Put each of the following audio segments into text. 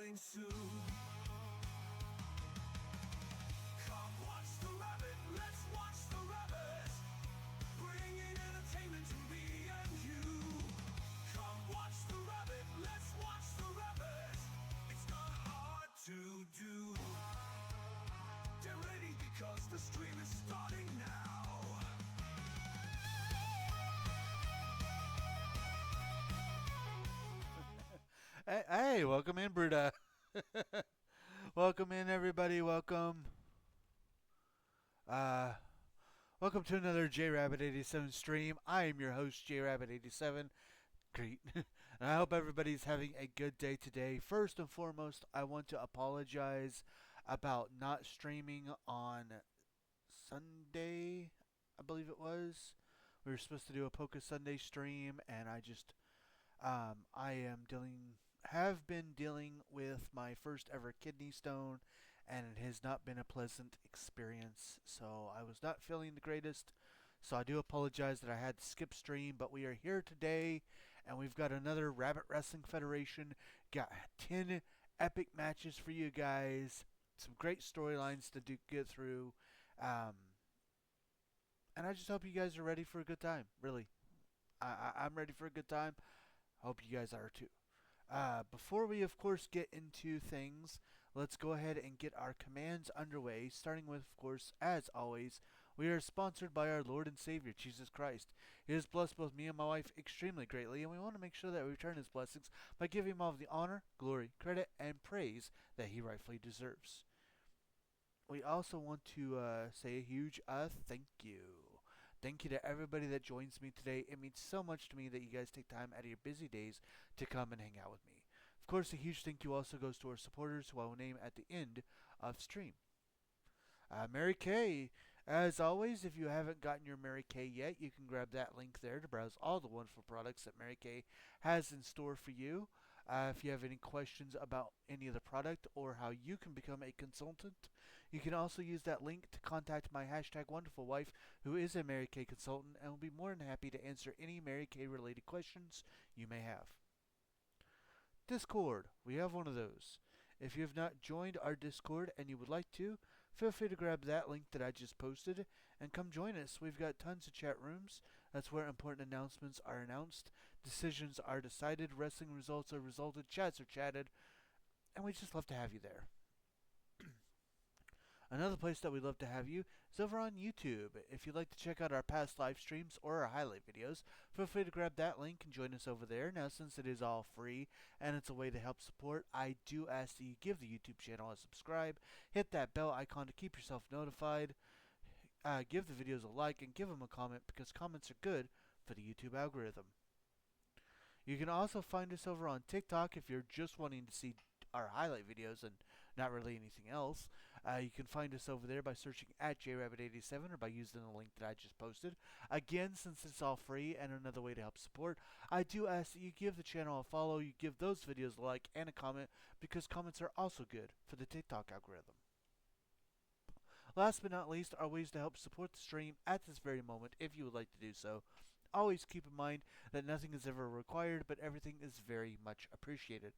starting soon. Come watch the rabbit, let's watch the rabbit, bringing entertainment to me and you. Come watch the rabbit, let's watch the rabbit, it's not hard to do. Get ready because the stream is starting now. Hey, welcome in, Bruda. Welcome in, everybody. Welcome. Uh, welcome to another JRabbit87 stream. I am your host, JRabbit87. Great. And I hope everybody's having a good day today. First and foremost, I want to apologize about not streaming on Sunday, I believe it was. We were supposed to do a Poke Sunday stream, and I have been dealing with my first ever kidney stone, and it has not been a pleasant experience. So I was not feeling the greatest. So I do apologize that I had to skip stream, but we are here today, and we've got another Rabbit Wrestling Federation. Got 10 epic matches for you guys. Some great storylines to get through. Um, and I just hope you guys are ready for a good time. Really, I'm ready for a good time. Hope you guys are too. Before we, of course, get into things, let's go ahead and get our commands underway, starting with, of course, as always, we are sponsored by our Lord and Savior, Jesus Christ. He has blessed both me and my wife extremely greatly, and we want to make sure that we return his blessings by giving him all of the honor, glory, credit, and praise that he rightfully deserves. We also want to say a huge thank you. Thank you to everybody that joins me today. It means so much to me that you guys take time out of your busy days to come and hang out with me. Of course, a huge thank you also goes to our supporters, who I will name at the end of stream. Mary Kay, as always, if you haven't gotten your Mary Kay yet, you can grab that link there to browse all the wonderful products that Mary Kay has in store for you. If you have any questions about any of the product or how you can become a consultant, you can also use that link to contact my hashtag wonderful wife, who is a Mary Kay consultant, and will be more than happy to answer any Mary Kay related questions you may have. Discord. We have one of those. If you have not joined our Discord and you would like to, feel free to grab that link that I just posted and come join us. We've got tons of chat rooms. That's where important announcements are announced, decisions are decided, wrestling results are resulted, chats are chatted, and we just love to have you there. Another place that we'd love to have you is over on YouTube. If you'd like to check out our past live streams or our highlight videos, feel free to grab that link and join us over there. Now, since it is all free and it's a way to help support, I do ask that you give the YouTube channel a subscribe, hit that bell icon to keep yourself notified, give the videos a like, and give them a comment, because comments are good for the YouTube algorithm. You can also find us over on TikTok if you're just wanting to see our highlight videos and not really anything else. You can find us over there by searching at JRabbit87 or by using the link that I just posted. Again, since it's all free and another way to help support, I do ask that you give the channel a follow, you give those videos a like and a comment, because comments are also good for the TikTok algorithm. Last but not least are ways to help support the stream at this very moment if you would like to do so. Always keep in mind that nothing is ever required, but everything is very much appreciated.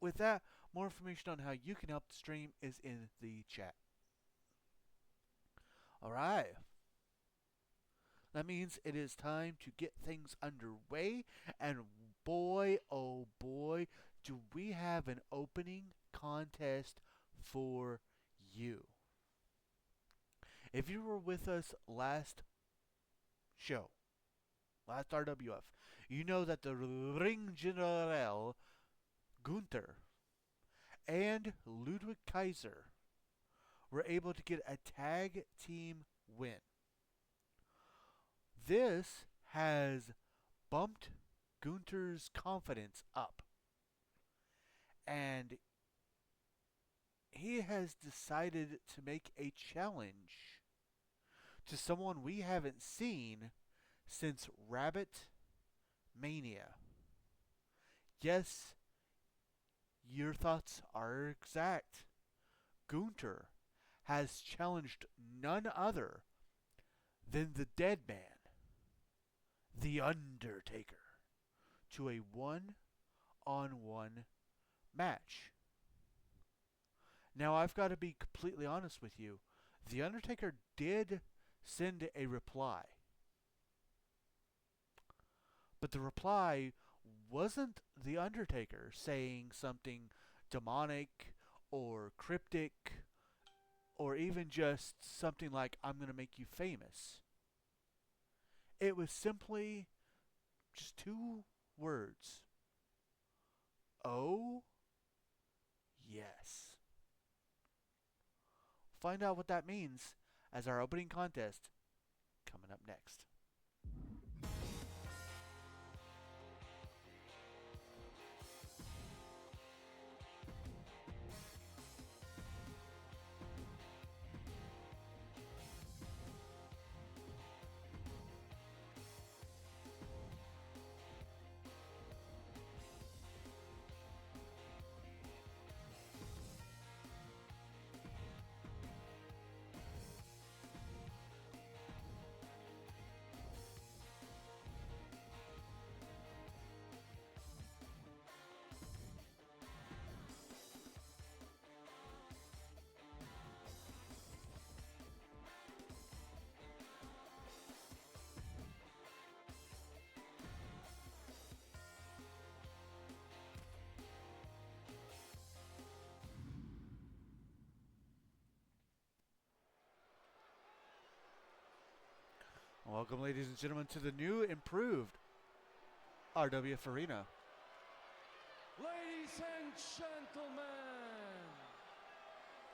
With that, more information on how you can help the stream is in the chat. Alright. That means it is time to get things underway, and boy, oh boy, do we have an opening contest for you. If you were with us last show, last RWF, you know that the Ring General Gunther and Ludwig Kaiser were able to get a tag team win. This has bumped Gunther's confidence up, and he has decided to make a challenge to someone we haven't seen since Rabbit Mania. Yes, your thoughts are exact. Gunther has challenged none other than the Dead Man, The Undertaker, to a one-on-one match. Now, I've got to be completely honest with you. The Undertaker did send a reply. But the reply wasn't The Undertaker saying something demonic or cryptic or even just something like, I'm going to make you famous. It was simply just two words. Oh, yes. Find out what that means as our opening contest coming up next. Welcome, ladies and gentlemen, to the new, improved RWF Arena. Ladies and gentlemen,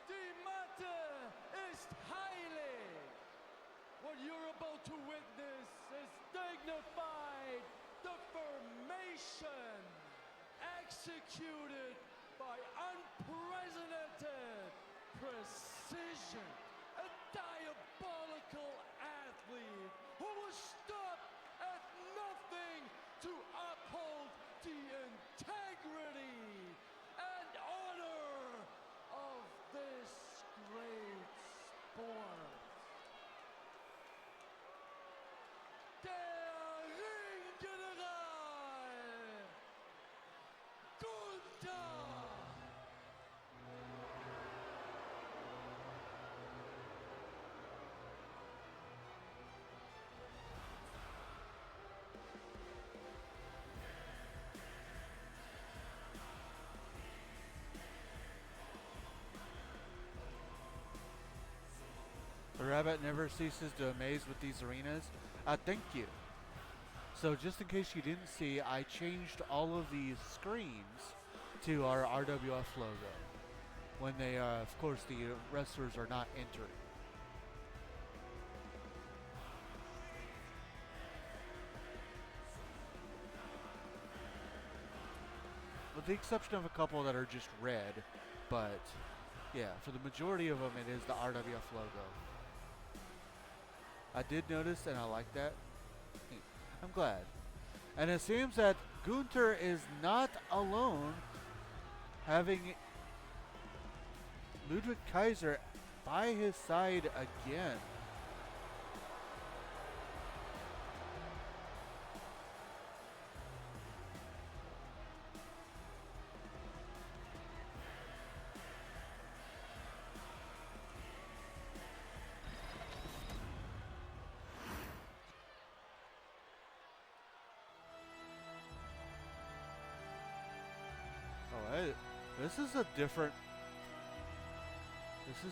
die Matte ist heilig. What you're about to witness is dignified deformation, executed by unprecedented precision. A diabolical athlete who will stop at nothing to uphold the integrity and honor of this great sport. Der Ringgeneral Gunther. The Rabbit never ceases to amaze with these arenas. Thank you. So just in case you didn't see, I changed all of these screens to our RWF logo when they, of course, the wrestlers are not entering. With the exception of a couple that are just red, but yeah, for the majority of them it is the RWF logo. I did notice, and I like that. I'm glad. And it seems that Gunther is not alone, having Ludwig Kaiser by his side again. This is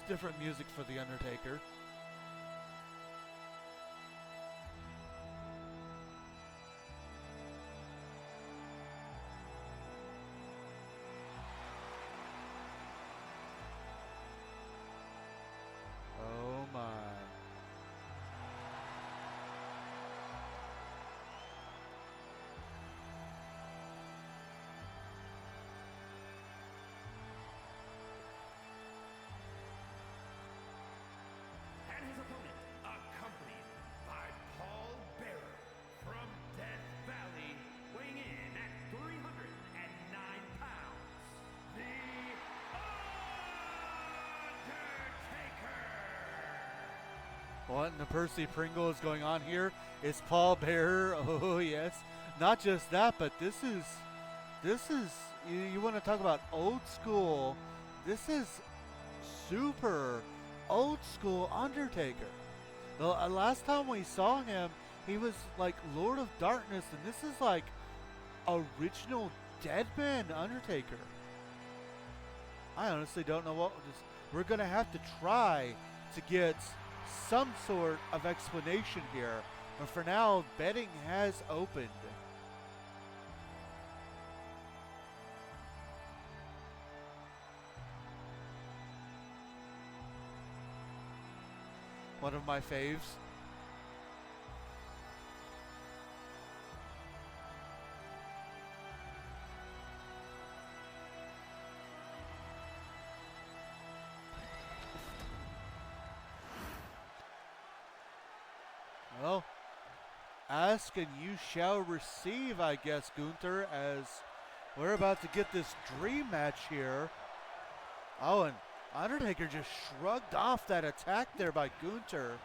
different music for The Undertaker. Oh my. And his opponent, accompanied by Paul Bearer from Death Valley, weighing in at 309 pounds, The Undertaker! What in the Percy Pringle is going on here? It's Paul Bearer. Oh yes. Not just that, but this This is, you want to talk about old school. This is super old school Undertaker. The last time we saw him, he was like Lord of Darkness, and this is like original Deadman Undertaker. I honestly don't know what we're gonna have to try to get some sort of explanation here. But for now, betting has opened. One of my faves. Well, ask and you shall receive, I guess, Gunther, as we're about to get this dream match here. Oh, and Undertaker just shrugged off that attack there by Gunther.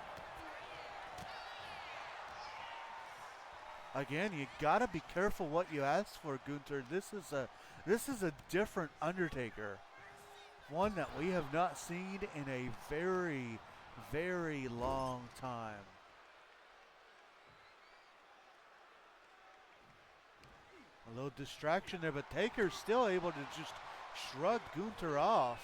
Again, you gotta be careful what you ask for, Gunther. This is a different Undertaker. One that we have not seen in a very, very long time. A little distraction there, but Taker's still able to just shrug Gunther off.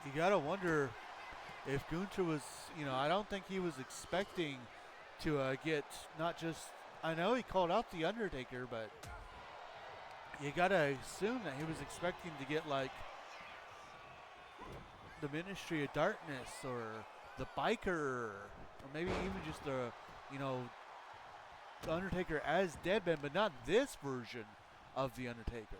You gotta wonder if Gunther was, I don't think he was expecting to get not just, I know he called out the Undertaker, but you gotta assume that he was expecting to get like the Ministry of Darkness or the Biker, or maybe even just the, the Undertaker as Deadman, but not this version of the Undertaker.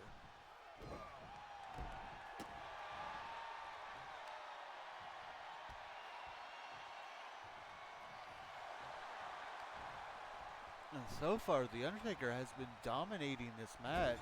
And so far, the Undertaker has been dominating this match.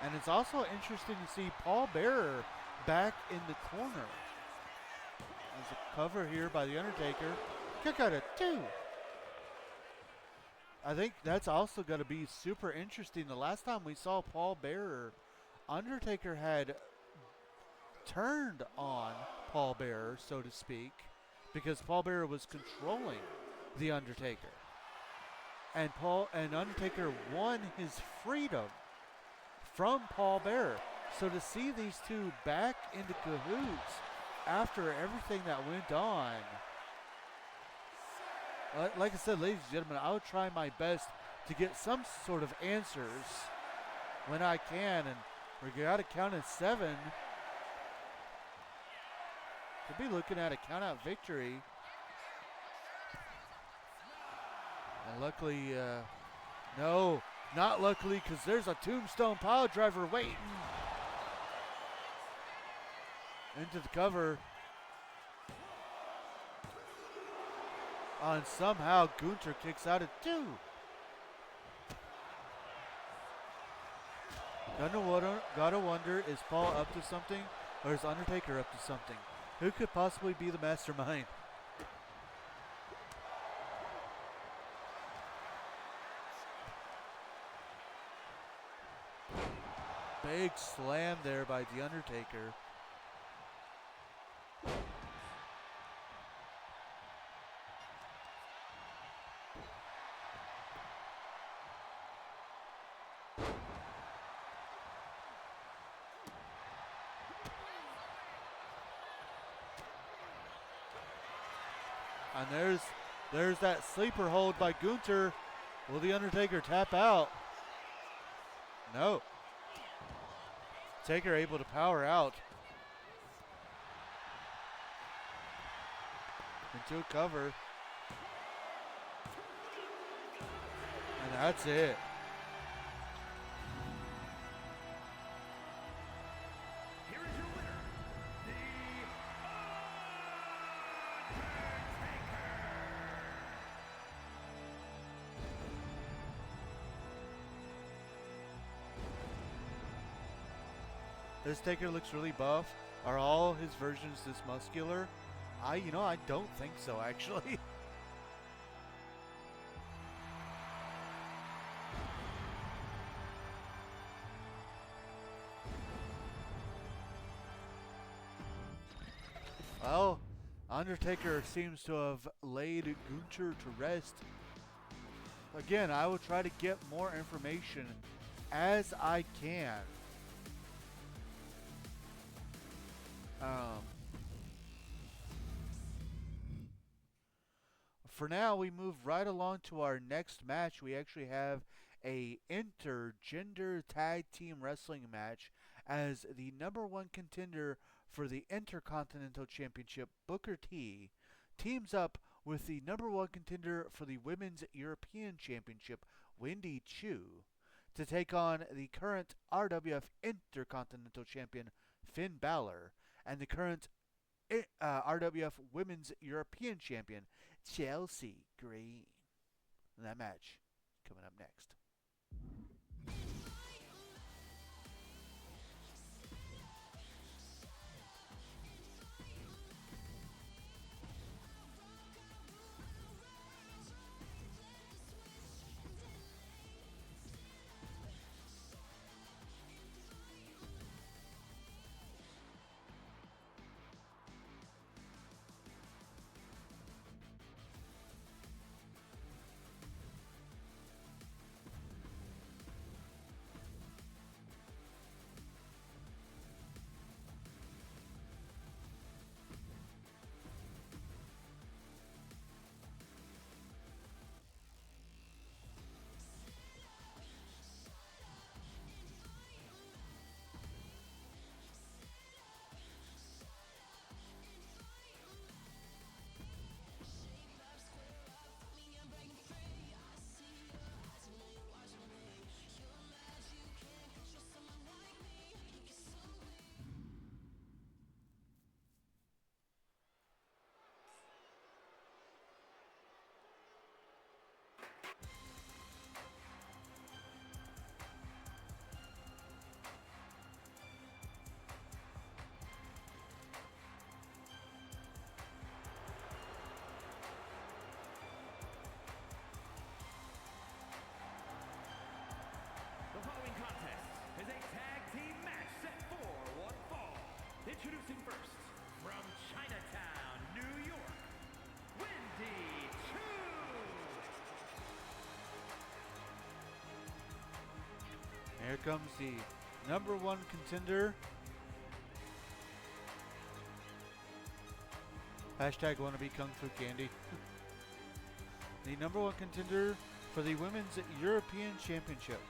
And it's also interesting to see Paul Bearer back in the corner. There's a cover here by the Undertaker. Kick out at 2. I think that's also going to be super interesting. The last time we saw Paul Bearer, Undertaker had turned on Paul Bearer, so to speak, because Paul Bearer was controlling the Undertaker. And Undertaker won his freedom from Paul Bearer. So to see these two back into cahoots after everything that went on, like I said, ladies and gentlemen, I would try my best to get some sort of answers when I can, and we got to count at 7. Could be looking at a count-out victory. And luckily, no, not luckily, because there's a tombstone pile driver waiting into the cover. And somehow Gunther kicks out at 2. Gotta wonder, is Paul up to something, or is Undertaker up to something? Who could possibly be the mastermind? Big slam there by the Undertaker. And there's that sleeper hold by Gunther. Will the Undertaker tap out? No. Taker able to power out into a cover. And that's it. This Taker looks really buff. Are all his versions this muscular? I don't think so, actually. Well, Undertaker seems to have laid Gunther to rest. Again, I will try to get more information as I can. For now, we move right along to our next match. We actually have a intergender tag team wrestling match as the number one contender for the Intercontinental Championship, Booker T, teams up with the number one contender for the Women's European Championship, Wendy Chu, to take on the current RWF Intercontinental Champion, Finn Balor, and the current RWF Women's European Champion, Chelsea Green. And that match coming up next. The following contest is a tag team match set for one fall. Introducing first, from Chinatown, New York, Wendy Chu. Here comes the number one contender. Hashtag wannabe Kung Fu Candy. The number one contender for the Women's European Championship.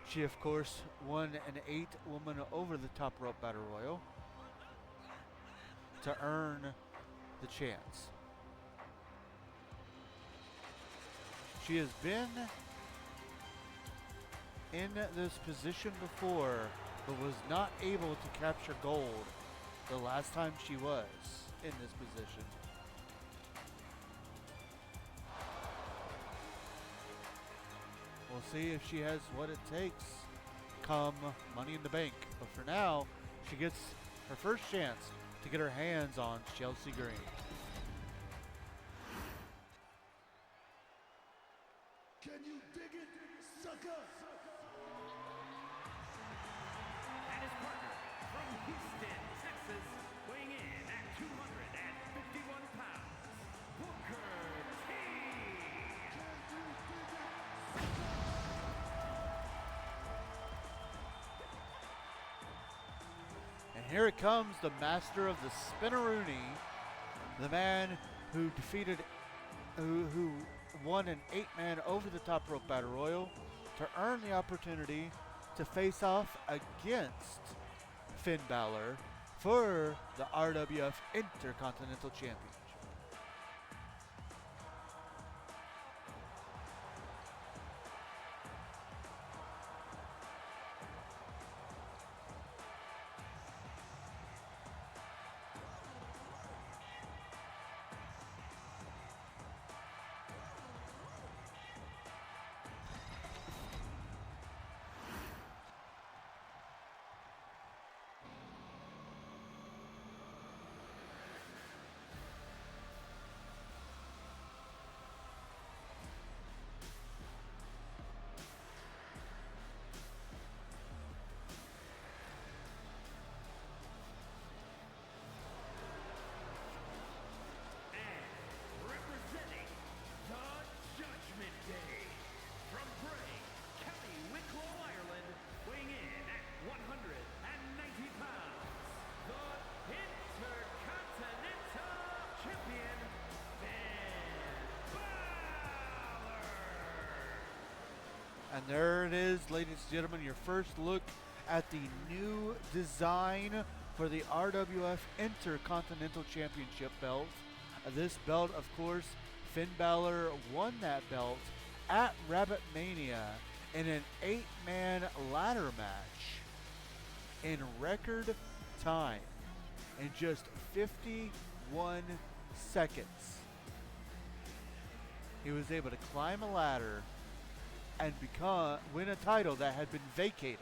She, of course, won an 8-woman over-the-top rope battle royal to earn the chance. She has been in this position before, but was not able to capture gold the last time she was in this position. We'll see if she has what it takes come Money in the Bank. But for now, she gets her first chance to get her hands on Chelsea Green. Can you dig it, sucker? And his partner from Houston, Texas, weighing in at 251 pounds, Booker T. And here it comes, the master of the Spinneroonie, the man who defeated, who won an 8-man over-the-top rope battle royal to earn the opportunity to face off against Finn Balor for the RWF Intercontinental Championship. And there it is, ladies and gentlemen, your first look at the new design for the RWF Intercontinental Championship belt. This belt, of course, Finn Balor won that belt at Rabit Mania in an 8-man ladder match in record time, in just 51 seconds. He was able to climb a ladder and win a title that had been vacated.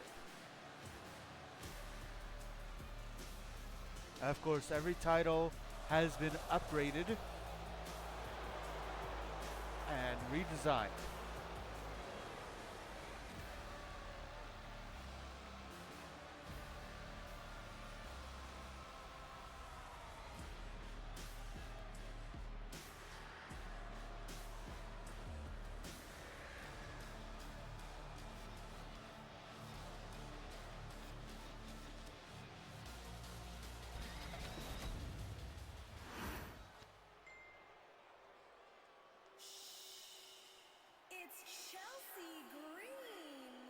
Of course, every title has been upgraded and redesigned. It's Chelsea Green.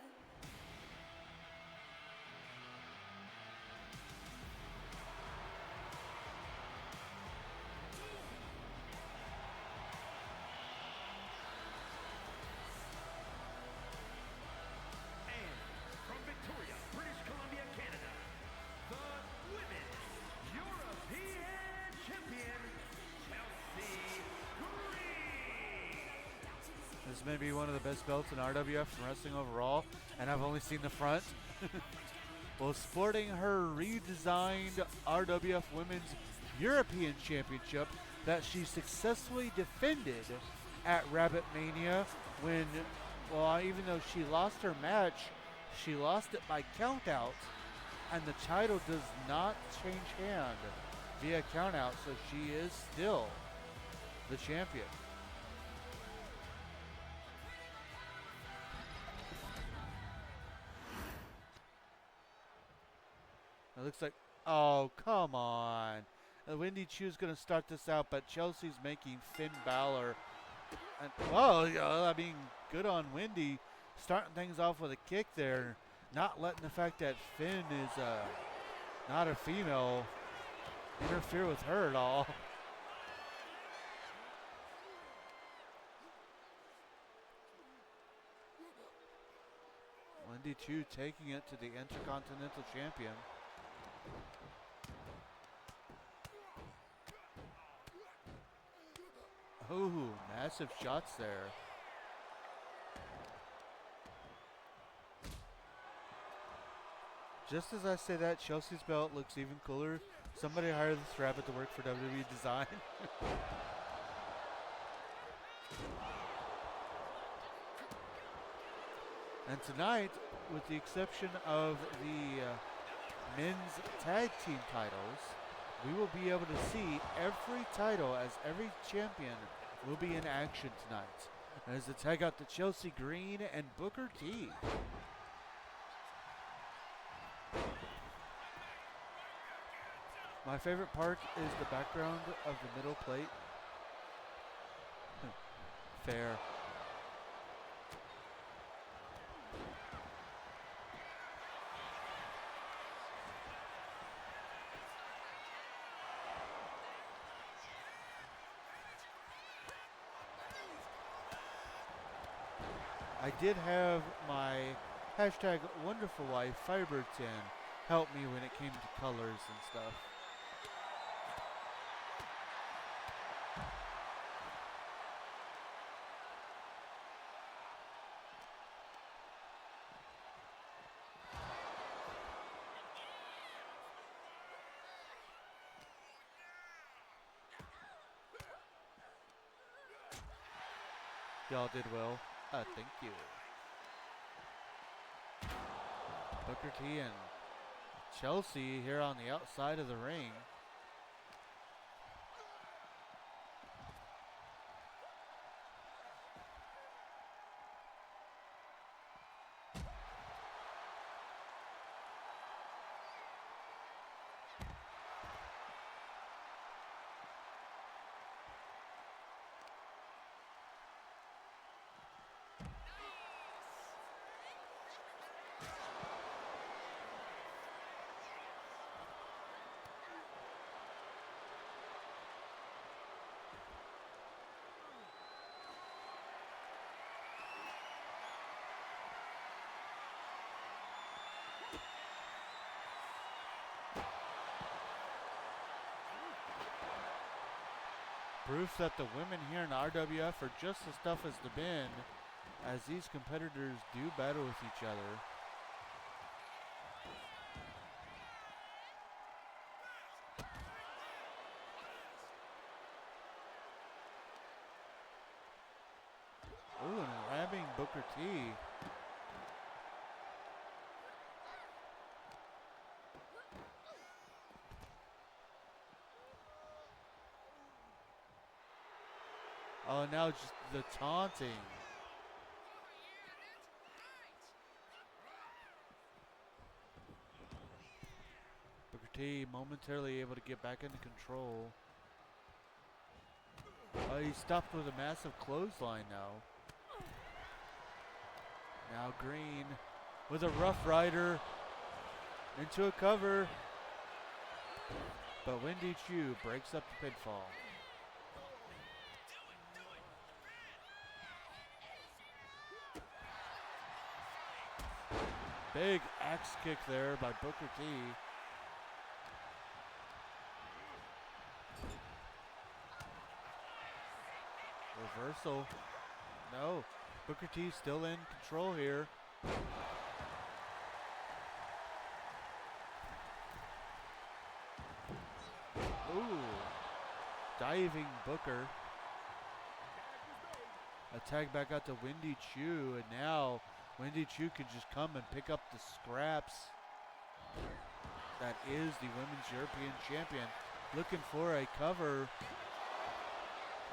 And from Victoria, British Columbia, Canada, the Women's European Champion, Chelsea Green. This may be one of the best belts in RWF and wrestling overall, and I've only seen the front. Well, sporting her redesigned RWF Women's European Championship that she successfully defended at Rabit Mania when, well, even though she lost her match, she lost it by countout, and the title does not change hand via countout, so she is still the champion. It looks like, oh, come on. Wendy Chu's going to start this out, but Chelsea's making Finn Balor. And, well, I mean, good on Wendy. Starting things off with a kick there. Not letting the fact that Finn is not a female interfere with her at all. Wendy Chu taking it to the Intercontinental Champion. Ooh, massive shots there. Just as I say that, Chelsea's belt looks even cooler. Somebody hire this rabbit to work for WWE Design. And tonight, with the exception of the men's tag team titles, we will be able to see every title as every champion will be in action tonight. As they tag out to Chelsea Green and Booker T. My favorite part is the background of the middle plate. Fair. I did have my hashtag wonderful wife Firebird 10 help me when it came to colors and stuff. Y'all did well. Thank you. Booker T and Chelsea here on the outside of the ring. Proof that the women here in RWF are just as tough as the men, as these competitors do battle with each other. Ooh, and grabbing Booker T. Oh, now just the taunting. Booker T momentarily able to get back into control. Oh, he stopped with a massive clothesline now. Now Green with a Rough Rider into a cover. But Wendy Chu breaks up the pinfall. Big axe kick there by Booker T. Reversal. No. Booker T still in control here. Ooh. Diving Booker. A tag back out to Wendy Chu, and now Wendy Chu can just come and pick up the scraps. That is the Women's European Champion. Looking for a cover.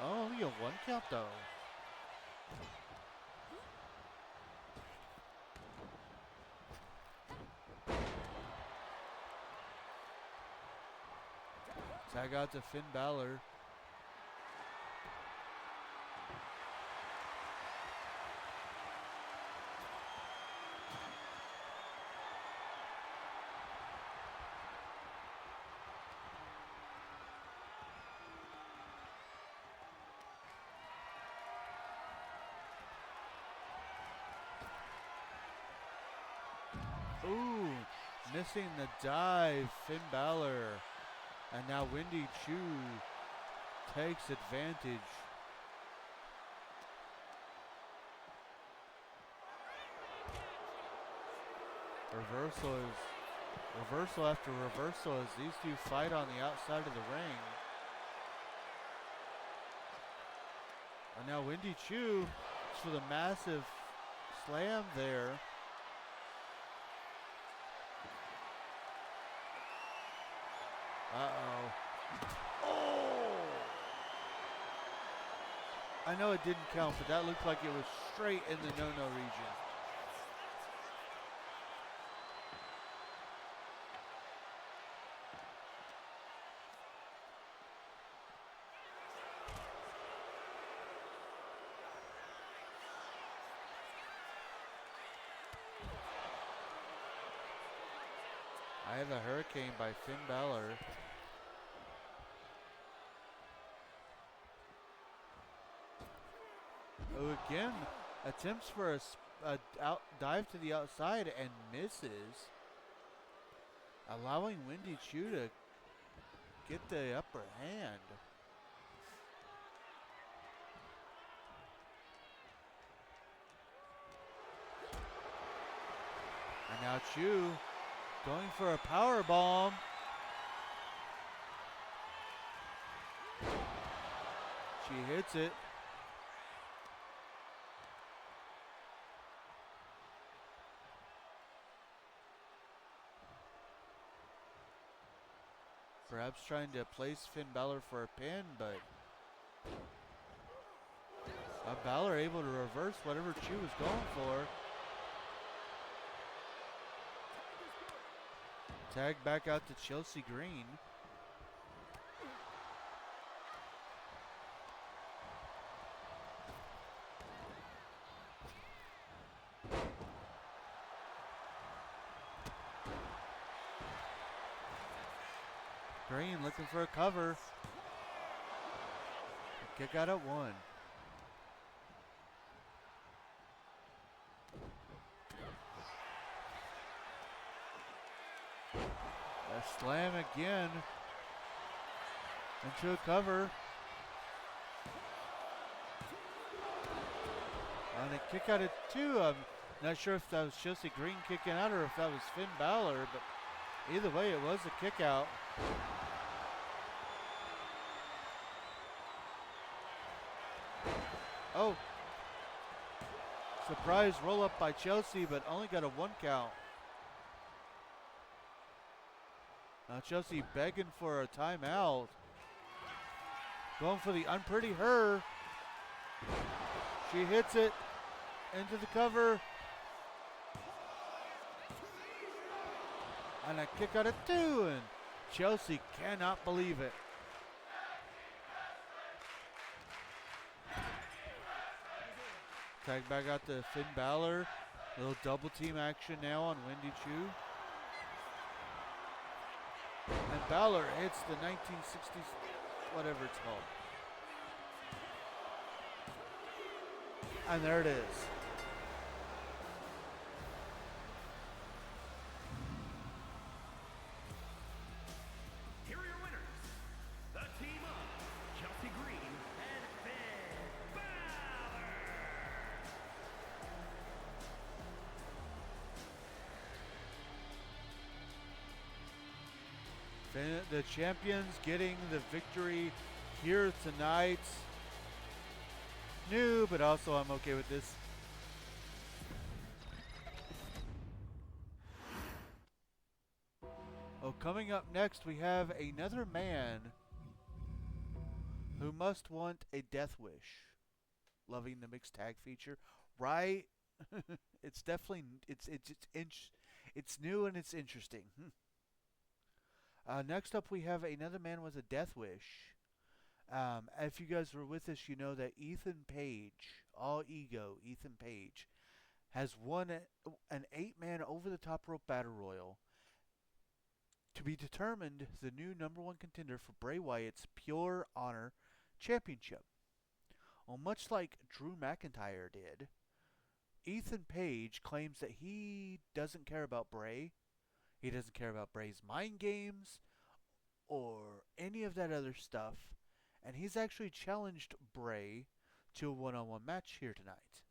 Oh, only a 1 count though. Tag out to Finn Balor. Ooh, missing the dive, Finn Balor. And now Wendy Chu takes advantage. Reversal after reversal as these two fight on the outside of the ring. And now Wendy Chu for the massive slam there. Uh-oh. Oh! I know it didn't count, but that looked like it was straight in the no-no region. I have a hurricane by Finn Balor. Who again attempts for a dive to the outside and misses, allowing Wendy Chu to get the upper hand. And now Chu going for a power bomb. She hits it. Perhaps trying to place Finn Balor for a pin, but Balor able to reverse whatever Chu was going for. Tag back out to Chelsea Green. Green looking for a cover. Kick out at 1. A slam again into a cover. And a kick out at 2. I'm not sure if that was Chelsea Green kicking out or if that was Finn Balor, but either way, it was a kick out. Oh. Surprise roll up by Chelsea, but only got a 1 count. Now Chelsea begging for a timeout. Going for the unpretty her. She hits it into the cover. And a kick out at 2, and Chelsea cannot believe it. Tag back out to Finn Balor. Little double team action now on Wendy Chu. And Balor hits the 1960s, whatever it's called. And there it is. Here are your winners, the team of Chelsea Green and Finn Balor. The champions getting the victory here tonight. New, but also I'm okay with this. Oh, coming up next, we have another man who must want a death wish. Loving the mixed tag feature, right? It's definitely it's new and it's interesting. Next up, we have another man with a death wish. If you guys were with us, you know that Ethan Page, all ego, Ethan Page, has won an 8-man over-the-top rope battle royal to be determined the new #1 contender for Bray Wyatt's Pure Honor Championship. Well, much like Drew McIntyre did, Ethan Page claims that he doesn't care about Bray. He doesn't care about Bray's mind games or any of that other stuff. And he's actually challenged Bray to a one-on-one match here tonight.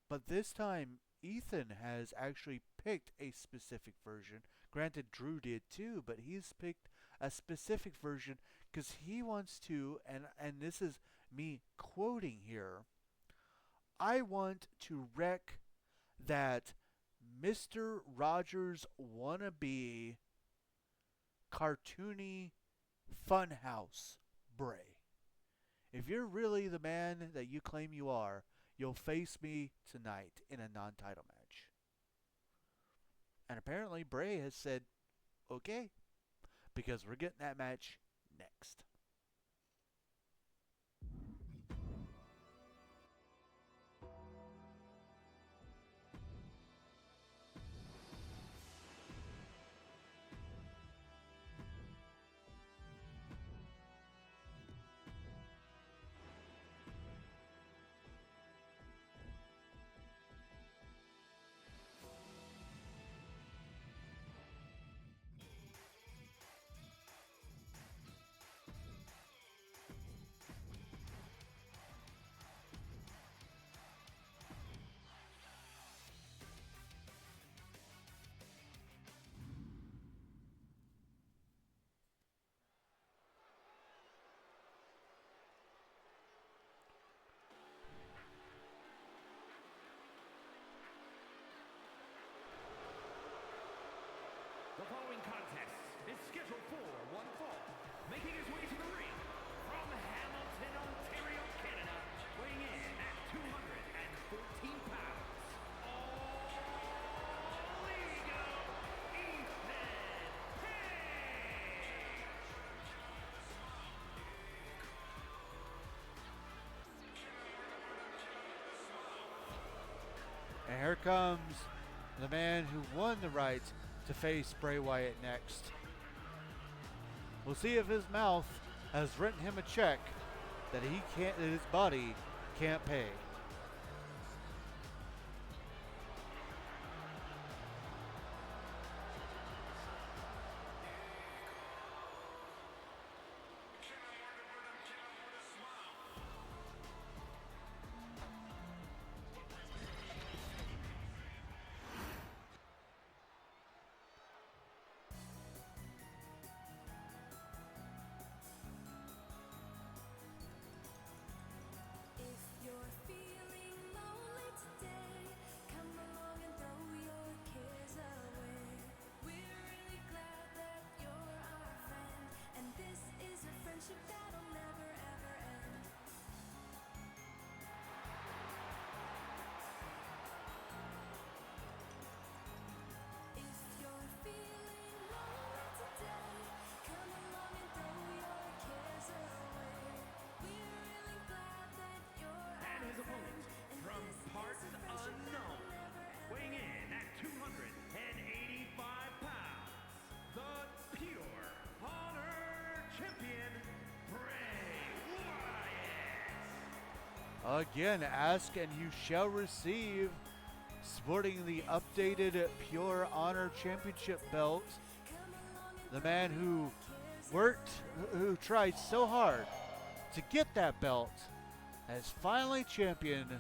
But this time, Ethan has actually picked a specific version. Granted, Drew did too, but he's picked a specific version because he wants to, and this is me quoting here, I want to wreck that Mr. Rogers wannabe cartoony funhouse Bray. If you're really the man that you claim you are, you'll face me tonight in a non-title match. And apparently Bray has said, okay, because we're getting that match next. The following contest is scheduled for one fall. Making his way to the ring from Hamilton, Ontario, Canada, weighing in at 214 pounds. All ego, Ethan Page. And here comes the man who won the right to face Bray Wyatt next. We'll see if his mouth has written him a check that his body can't pay. Again, ask and you shall receive. Sporting the updated Pure Honor Championship belt. The man who who tried so hard to get that belt, has finally championed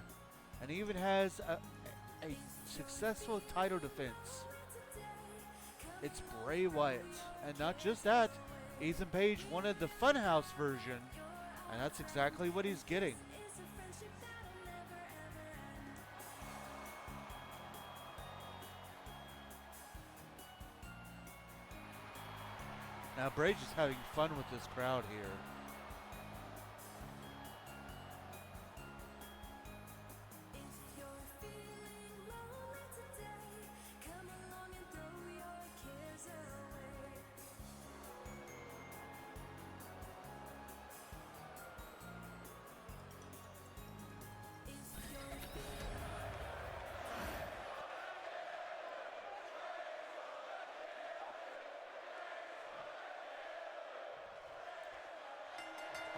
and even has a successful title defense. It's Bray Wyatt. And not just that, Ethan Page wanted the Funhouse version, and that's exactly what he's getting. Now Bray's just having fun with this crowd here.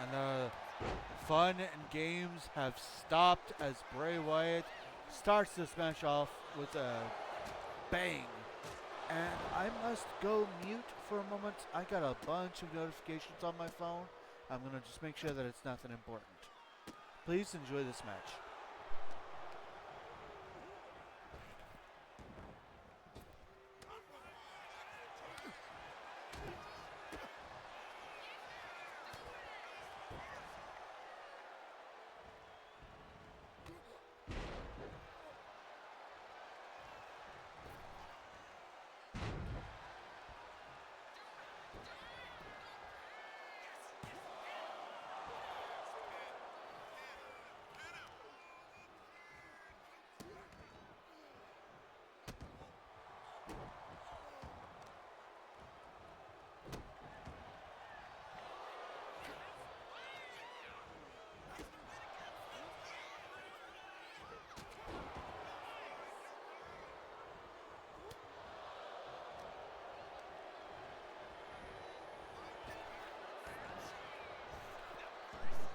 And the fun and games have stopped as Bray Wyatt starts this match off with a bang. And I must go mute for a moment. I got a bunch of notifications on my phone. I'm going to just make sure that it's nothing important. Please enjoy this match.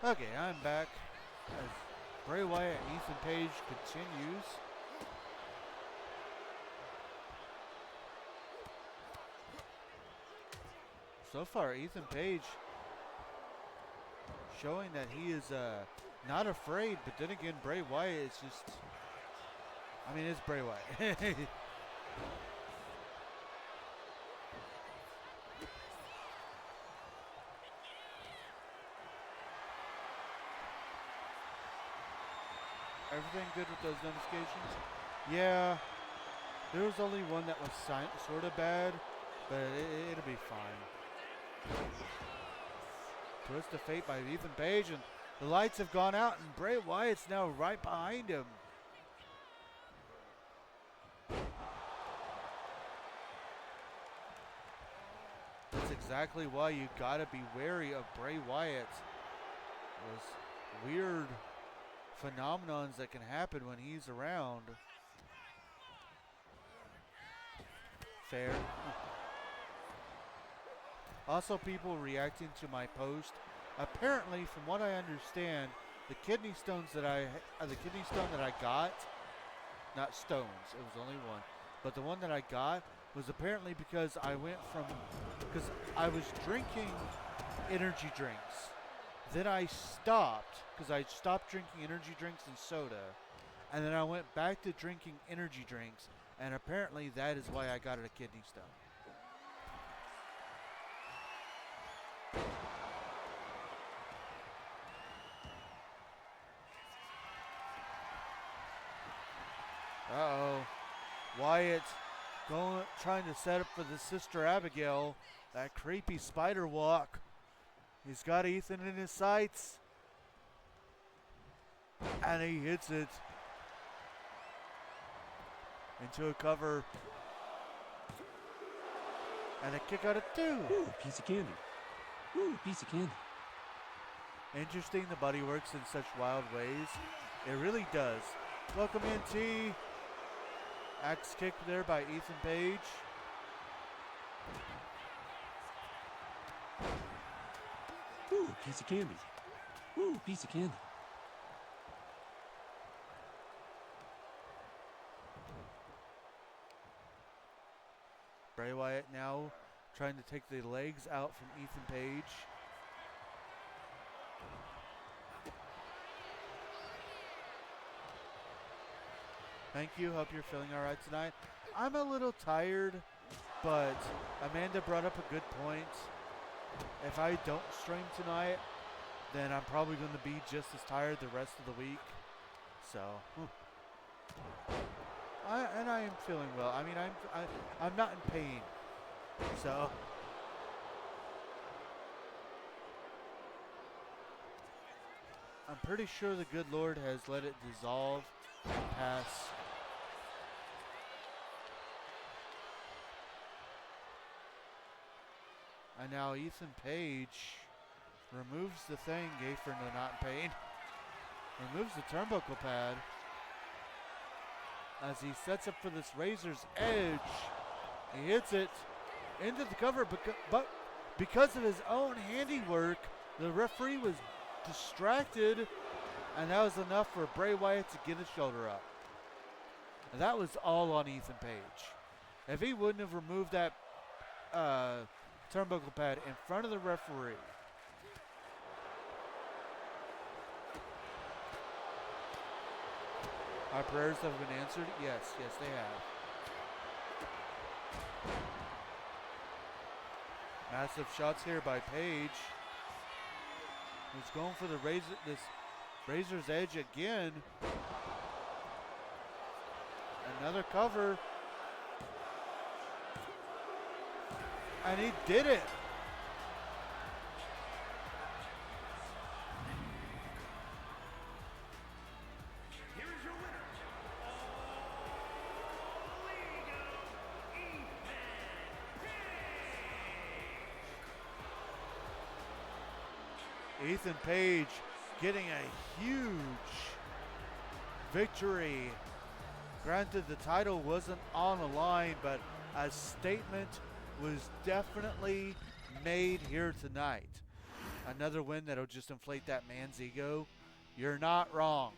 Okay, I'm back as Bray Wyatt and Ethan Page continues. So far, Ethan Page showing that he is not afraid, but then again, Bray Wyatt is just, I mean, it's Bray Wyatt. Everything good with those notifications? Yeah, there was only one that was sort of bad, but it'll be fine. Twist of Fate by Ethan Page, and the lights have gone out, and Bray Wyatt's now right behind him. That's exactly why you gotta be wary of Bray Wyatt. Those weird phenomenons that can happen when he's around. Fair. Also, people reacting to my post. Apparently, from what I understand, the kidney stone that I got, not stones, it was only one, but the one that I got was apparently because because I was drinking energy drinks. Then I stopped, because I stopped drinking energy drinks and soda, and then I went back to drinking energy drinks, and apparently that is why I got a kidney stone. Uh-oh. Wyatt trying to set up for the Sister Abigail, that creepy spider walk. He's got Ethan in his sights. And he hits it into a cover. And a kick out of 2. Ooh, piece of candy. Ooh, piece of candy. Interesting, the body works in such wild ways. It really does. Welcome in, T. Axe kick there by Ethan Page. Ooh, piece of candy. Ooh, piece of candy. Bray Wyatt now trying to take the legs out from Ethan Page. Thank you. Hope you're feeling all right tonight. I'm a little tired, but Amanda brought up a good point. If I don't stream tonight, then I'm probably going to be just as tired the rest of the week. So, I am feeling well. I mean, I'm not in pain. So, I'm pretty sure the good Lord has let it dissolve and pass. And now Ethan Page removes the thing, gave for the not in pain. Removes the turnbuckle pad as he sets up for this Razor's Edge. He hits it into the cover, but because of his own handiwork, the referee was distracted, and that was enough for Bray Wyatt to get his shoulder up. And that was all on Ethan Page. If he wouldn't have removed that turnbuckle pad in front of the referee, our prayers have been answered. Yes, they have. Massive shots here by Page. He's going for the Razor's Edge again. Another cover. And he did it. Here is your winner, Ethan Page getting a huge victory. Granted, the title wasn't on the line, but a statement was definitely made here tonight. Another win that'll just inflate that man's ego. You're not wrong.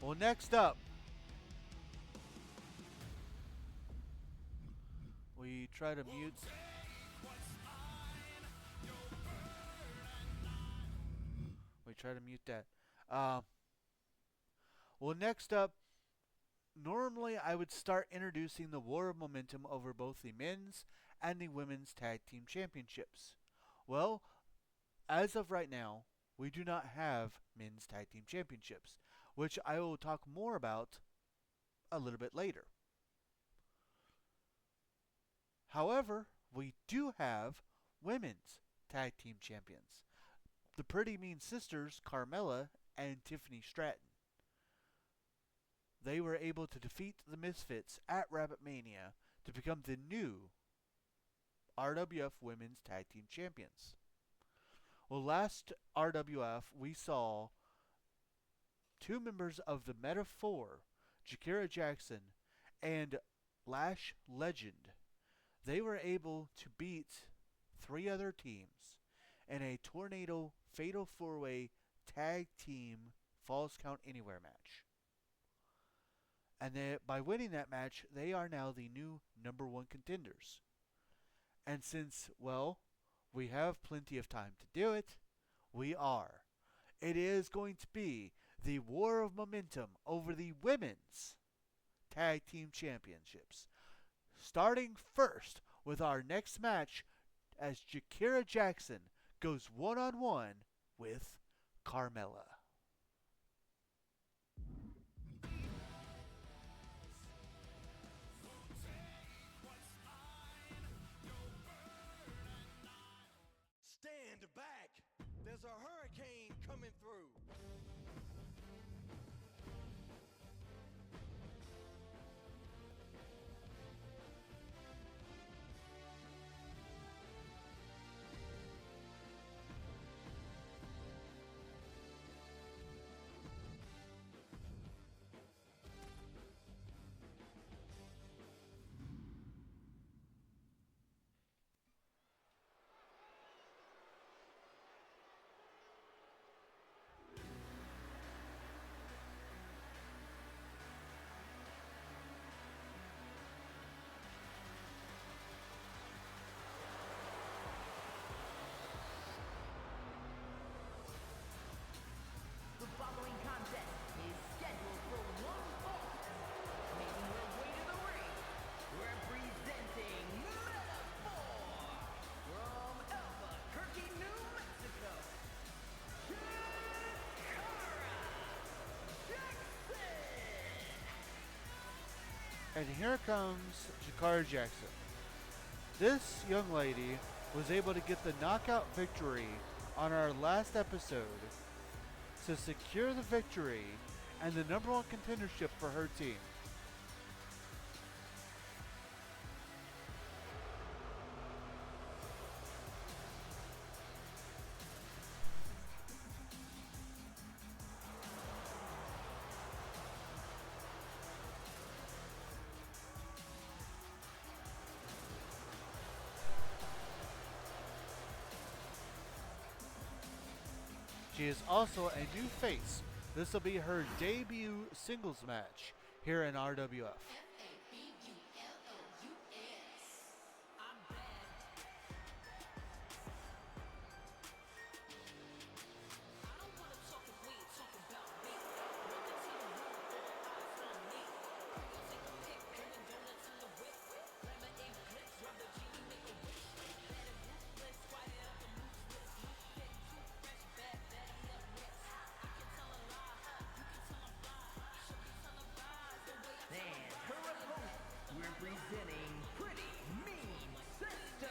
Well, next up, we try to mute. We try to mute that. Well, next up, normally I would start introducing the War of Momentum over both the men's and the women's tag team championships. Well, as of right now, we do not have men's tag team championships, which I will talk more about a little bit later. However, we do have women's tag team champions. The Pretty Mean Sisters, Carmella and Tiffany Stratton. They were able to defeat the Misfits at Rabbit Mania to become the new RWF Women's Tag Team Champions. Well, last RWF, we saw two members of the Meta 4, Jakira Jackson and Lash Legend. They were able to beat three other teams in a Tornado Fatal 4-Way Tag Team Falls Count Anywhere match. And by winning that match, they are now the new #1 contenders. And since, well, we have plenty of time to do it, we are. It is going to be the War of Momentum over the women's tag team championships. Starting first with our next match as Jakira Jackson goes one-on-one with Carmella. Stand back. There's a hurricane coming through. And here comes Jakara Jackson. This young lady was able to get the knockout victory on our last episode to secure the victory and the number one contendership for her team. She is also a new face. This will be her debut singles match here in RWF. Representing Pretty Mean Sisters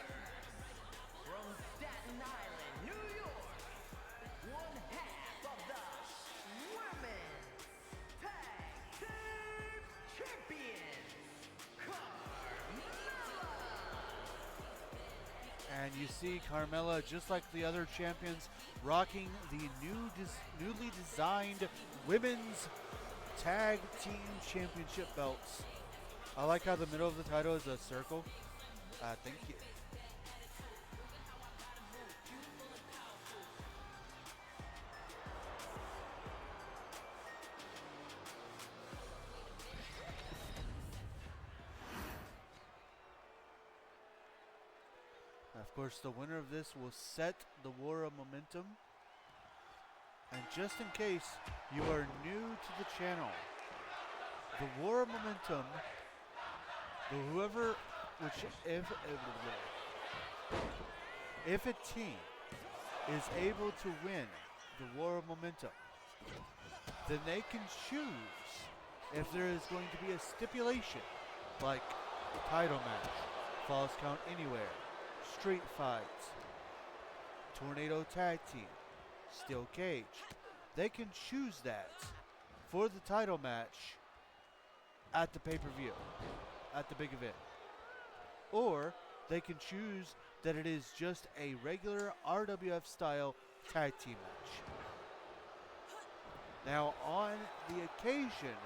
from Staten Island, New York, one half of the Women's Tag Team Champions, Carmella. And you see Carmella, just like the other champions, rocking the newly designed Women's Tag Team Championship belts. I like how the middle of the title is a circle. Thank you. Of course, the winner of this will set the War of Momentum. And just in case you are new to the channel, the War of Momentum, if a team is able to win the War of Momentum, then they can choose if there is going to be a stipulation like title match, Falls Count Anywhere, Street Fights, Tornado Tag Team, Steel Cage. They can choose that for the title match at the pay-per-view, at the big event. Or they can choose that it is just a regular RWF style tag team match. Now, on the occasion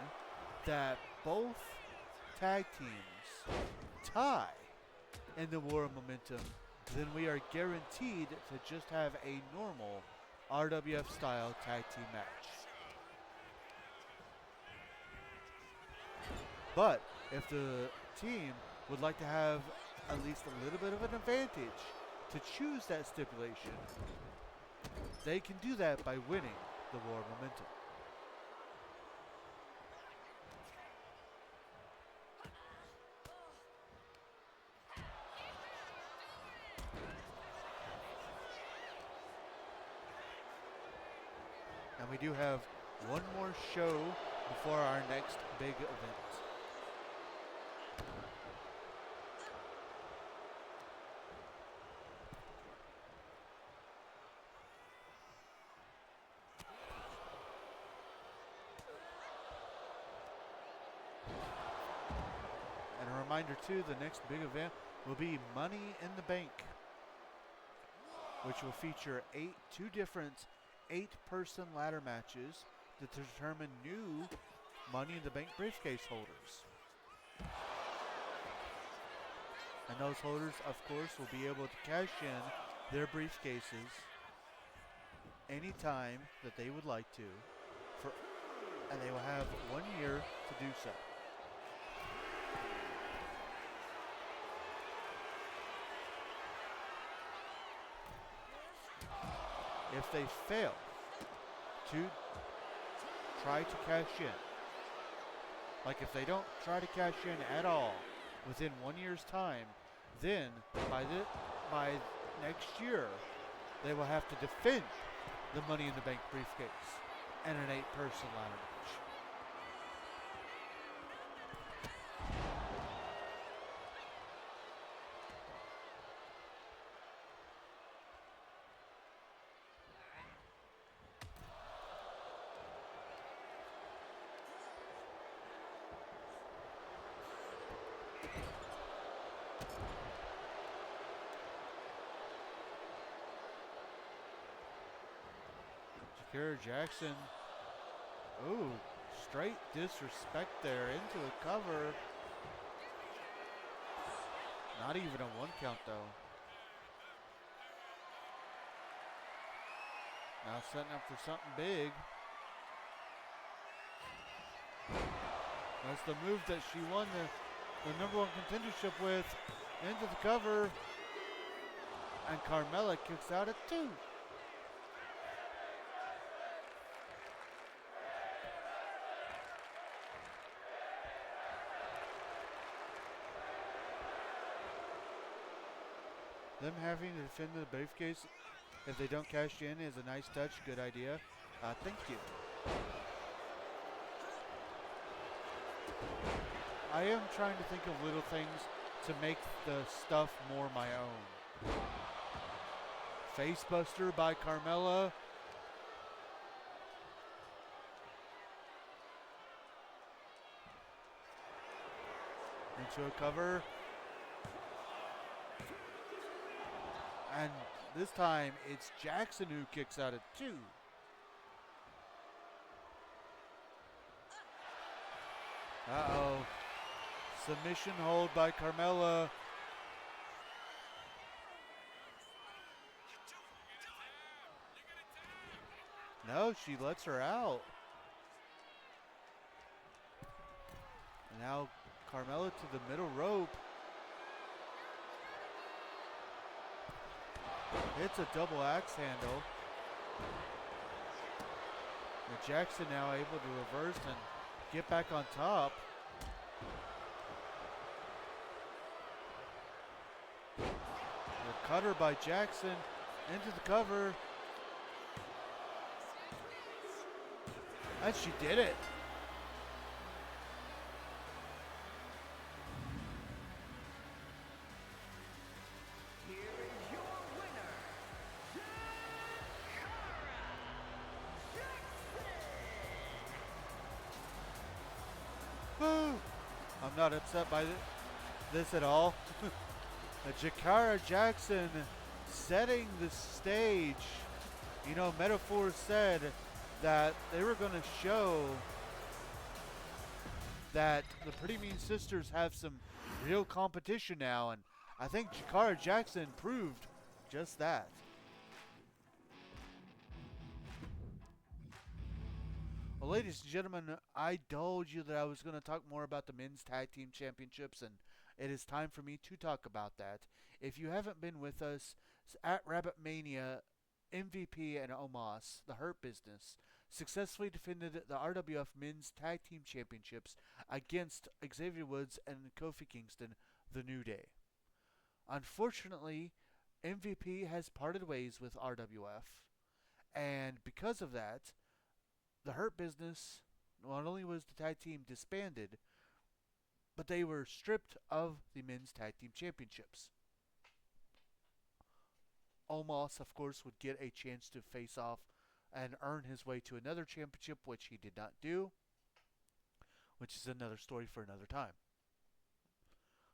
that both tag teams tie in the War of Momentum, then we are guaranteed to just have a normal RWF style tag team match. But if the team would like to have at least a little bit of an advantage to choose that stipulation, they can do that by winning the War of Momentum. And we do have one more show before our next big event. And a reminder too, the next big event will be Money in the Bank, which will feature two different 8-person ladder matches to determine new Money in the Bank briefcase holders. And those holders, of course, will be able to cash in their briefcases anytime that they would like to, and they will have 1 year to do so. If they fail to try to cash in, like if they don't try to cash in at all within 1 year's time, then by next year they will have to defend the Money in the Bank briefcase and an 8-person ladder match. Kira Jackson. Ooh, straight disrespect there into the cover. Not even a 1 count though. Now setting up for something big. That's the move that she won the number 1 contendership with. Into the cover. And Carmella kicks out at 2. Them having to defend the briefcase if they don't cash in is a nice touch. Good idea. Thank you. I am trying to think of little things to make the stuff more my own. Facebuster by Carmella. Into a cover. And this time it's Jackson who kicks out at 2. Uh-oh. Submission hold by Carmella. No, she lets her out. And now Carmella to the middle rope. It's a double axe handle. And Jackson now able to reverse and get back on top. The cutter by Jackson into the cover. And she did it. Here is your winner, Woo! I'm not upset by this at all. Jakara Jackson setting the stage. You know, Metaphor said that they were going to show that the Pretty Mean Sisters have some real competition now, and I think Jakara Jackson proved just that. Well, ladies and gentlemen, I told you that I was going to talk more about the men's tag team championships, and it is time for me to talk about that. If you haven't been with us at Rabbit Mania, MVP and Omos, the Hurt Business, successfully defended the RWF Men's Tag Team Championships against Xavier Woods and Kofi Kingston, the New Day. Unfortunately, MVP has parted ways with RWF, and because of that, the Hurt Business, not only was the tag team disbanded, but they were stripped of the Men's Tag Team Championships. Omos, of course, would get a chance to face off and earn his way to another championship, which he did not do, which is another story for another time.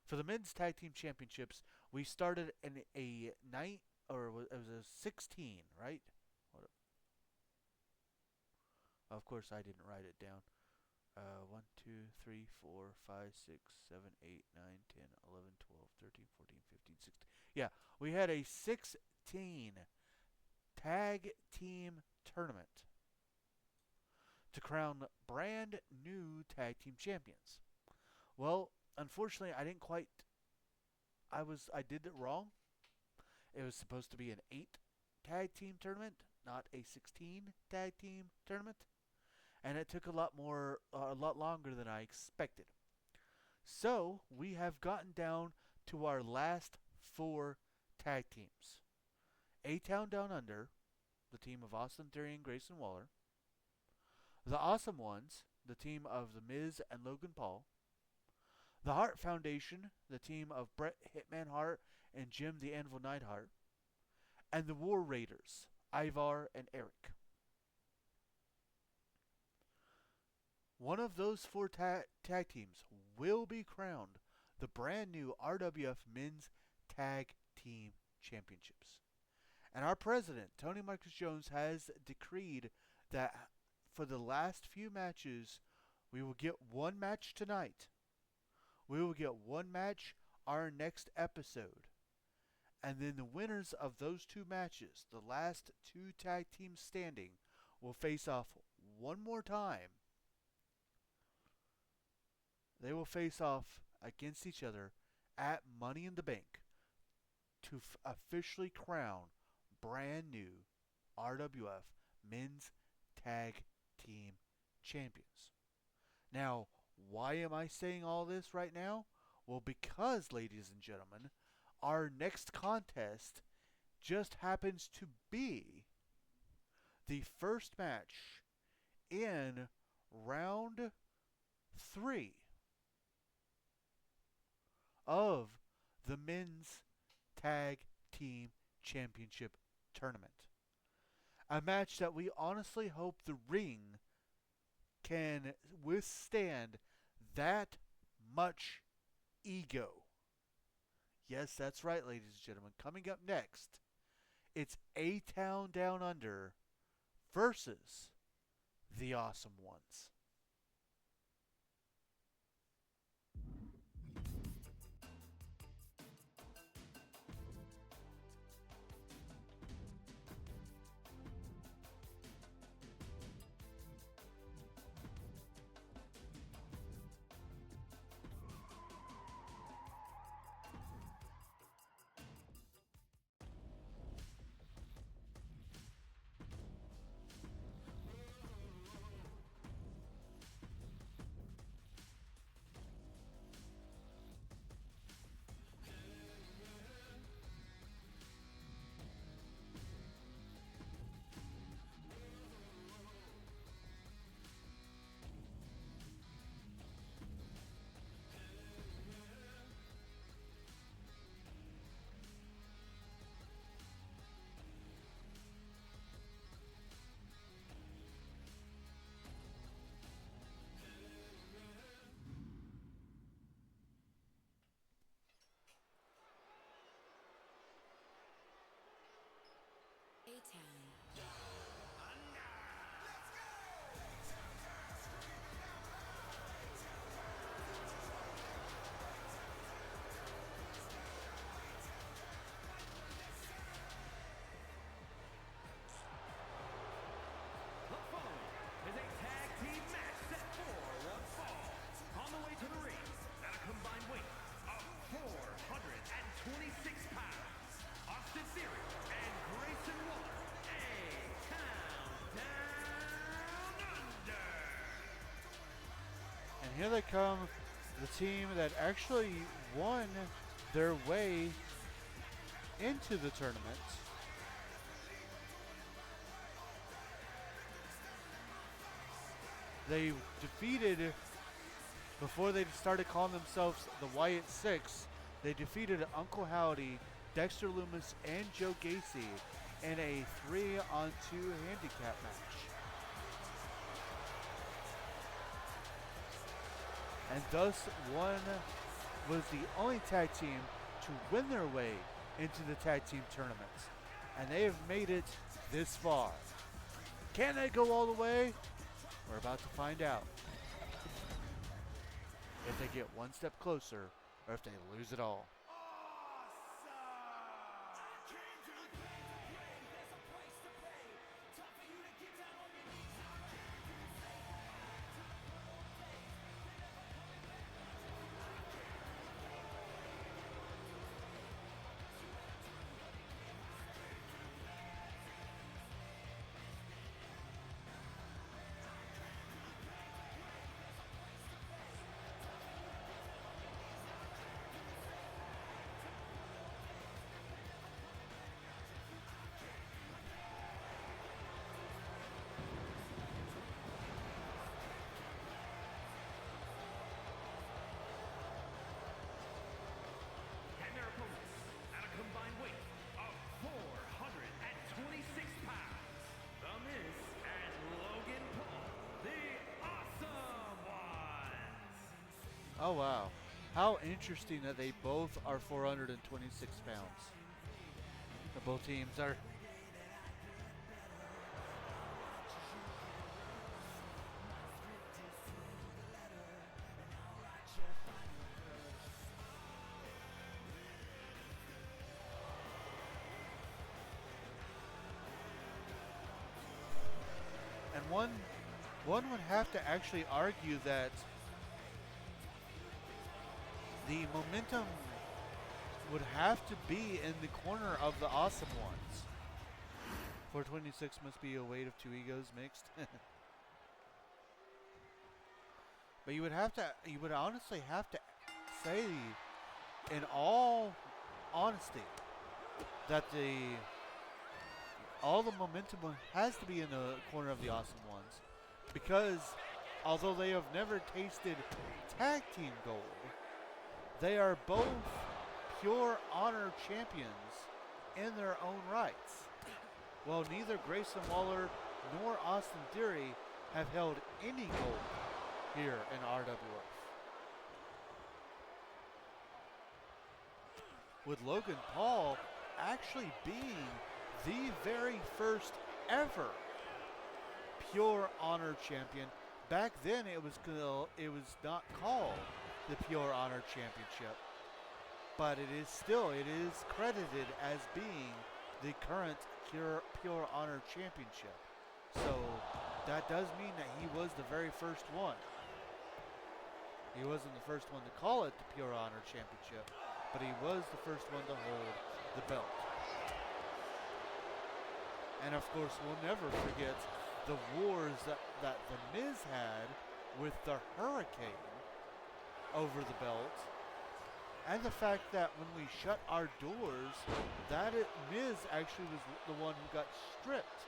For the Men's Tag Team Championships, we started in a night, or it was a 16, right? Of course, I didn't write it down. 1, 2, 3, 4, 5, 6, 7, 8, 9, 10, 11, 12, 13, 14, 15, 16. Yeah, we had a 16 tag team tournament to crown brand new tag team champions. Well, unfortunately, I didn't quite. I did it wrong. It was supposed to be an 8 tag team tournament, not a 16 tag team tournament. And it took a lot longer than I expected. So, we have gotten down to our last 4 tag teams. A-Town Down Under, the team of Austin Theory and Grayson Waller. The Awesome Ones, the team of The Miz and Logan Paul. The Hart Foundation, the team of Bret Hitman Hart and Jim the Anvil Neidhart. And the War Raiders, Ivar and Eric. One of those 4 tag teams will be crowned the brand new RWF Men's Tag Team Championships. And our president, Tony Marcus Jones, has decreed that for the last few matches, we will get one match tonight. We will get one match our next episode. And then the winners of those two matches, the last two tag teams standing, will face off one more time. They will face off against each other at Money in the Bank to officially crown brand new RWF Men's Tag Team Champions. Now, why am I saying all this right now? Well, because, ladies and gentlemen, our next contest just happens to be the first match in round 3 of the Men's Tag Team Championship Tournament. A match that we honestly hope the ring can withstand that much ego. Yes, that's right, ladies and gentlemen. Coming up next, it's A-Town Down Under versus the Awesome Ones. The following is a tag team match set for one fall. On the way to the ring, at a combined weight of 426 pounds, Austin Theory and Grayson Waller, A-Town Down Under. And here they come, the team that actually won their way into the tournament. They defeated, before they started calling themselves the Wyatt Six, they defeated Uncle Howdy, Dexter Loomis, and Joe Gacy in a 3-on-2 handicap match. And thus was the only tag team to win their way into the tag team tournament. And they have made it this far. Can they go all the way? We're about to find out. If they get one step closer, or if they lose it all. And their opponents, at a combined weight of 426 pounds, The Miz and Logan Paul, the Awesome Ones. Oh wow. How interesting that they both are 426 pounds. Both teams are And one would have to actually argue that the momentum would have to be in the corner of the Awesome Ones. 426 must be a weight of two egos mixed. But you would honestly have to say, in all honesty, that all the momentum has to be in the corner of the Awesome Ones, because although they have never tasted tag team gold, they are both pure honor champions in their own rights. Well, neither Grayson Waller nor Austin Theory have held any gold here in RWF. With Logan Paul actually being the very first ever Pure Honor champion. Back then it was not called the Pure Honor Championship, but it is credited as being the current Pure Honor Championship. So that does mean that he was the very first one. He wasn't the first one to call it the Pure Honor Championship, but he was the first one to hold the belt. And of course, we'll never forget the wars that The Miz had with the Hurricane over the belt. And the fact that when we shut our doors, Miz actually was the one who got stripped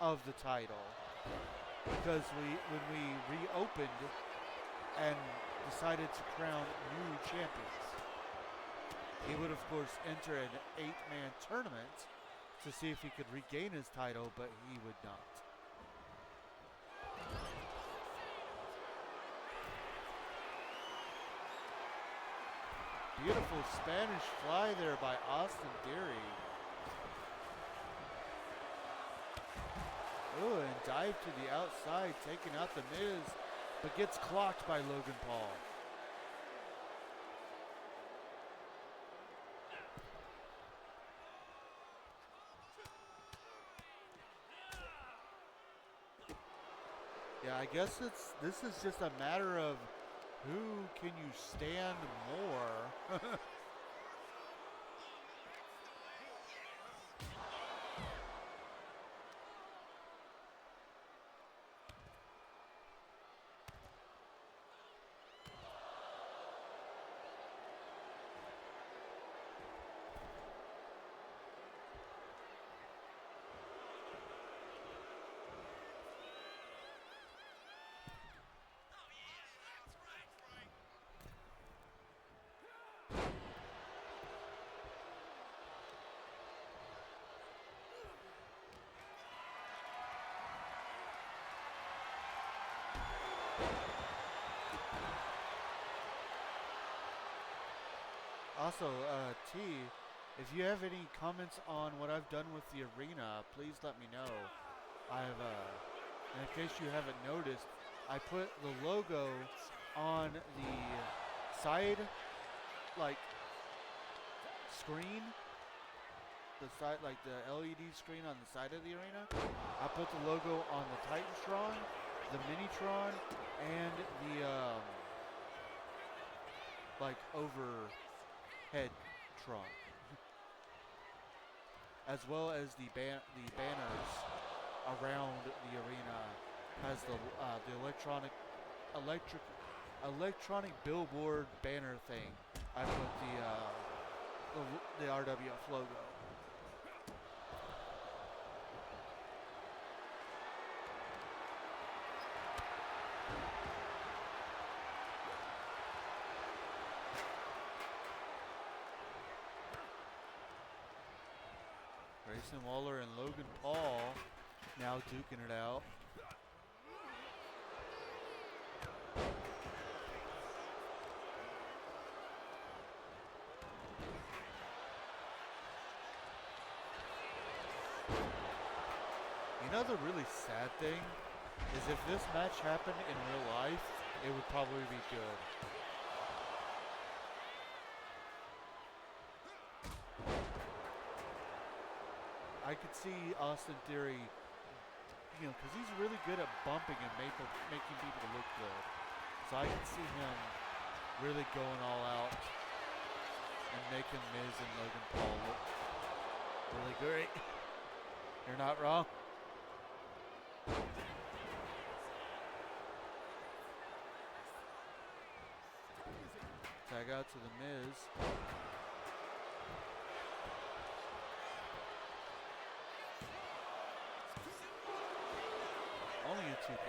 of the title. Because when we reopened and decided to crown new champions, he would of course enter an 8-man tournament to see if he could regain his title, but he would not. Beautiful Spanish fly there by Austin Theory. Ooh, and dive to the outside, taking out the Miz, but gets clocked by Logan Paul. Yeah, I guess this is just a matter of who can you stand more. Also, T, if you have any comments on what I've done with the arena, please let me know. I've, in case you haven't noticed, I put the logo on the side, like, screen. The side, like the LED screen on the side of the arena. I put the logo on the Titantron, the Minitron, and the, like, overhead Tron, as well as the banners around the arena. Has the electronic billboard banner thing. I put the RWF logo. Grayson Waller and Logan Paul now duking it out. You know the really sad thing is if this match happened in real life, it would probably be good. I could see Austin Theory bumping him because he's really good at bumping and making people look good. So I can see him really going all out and making Miz and Logan Paul look really great. You're not wrong. Tag out to the Miz. Only a 2 count.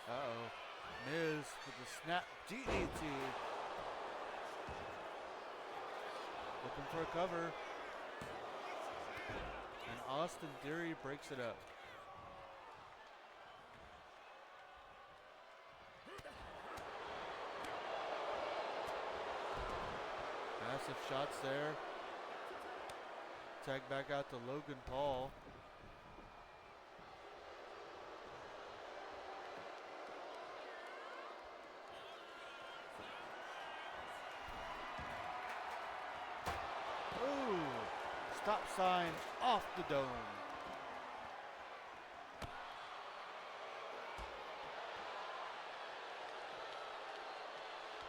Uh-oh. Miz with the snap DDT. Looking for a cover. And Austin Theory breaks it up. Massive shots there. Tag back out to Logan Paul. Stop sign off the dome.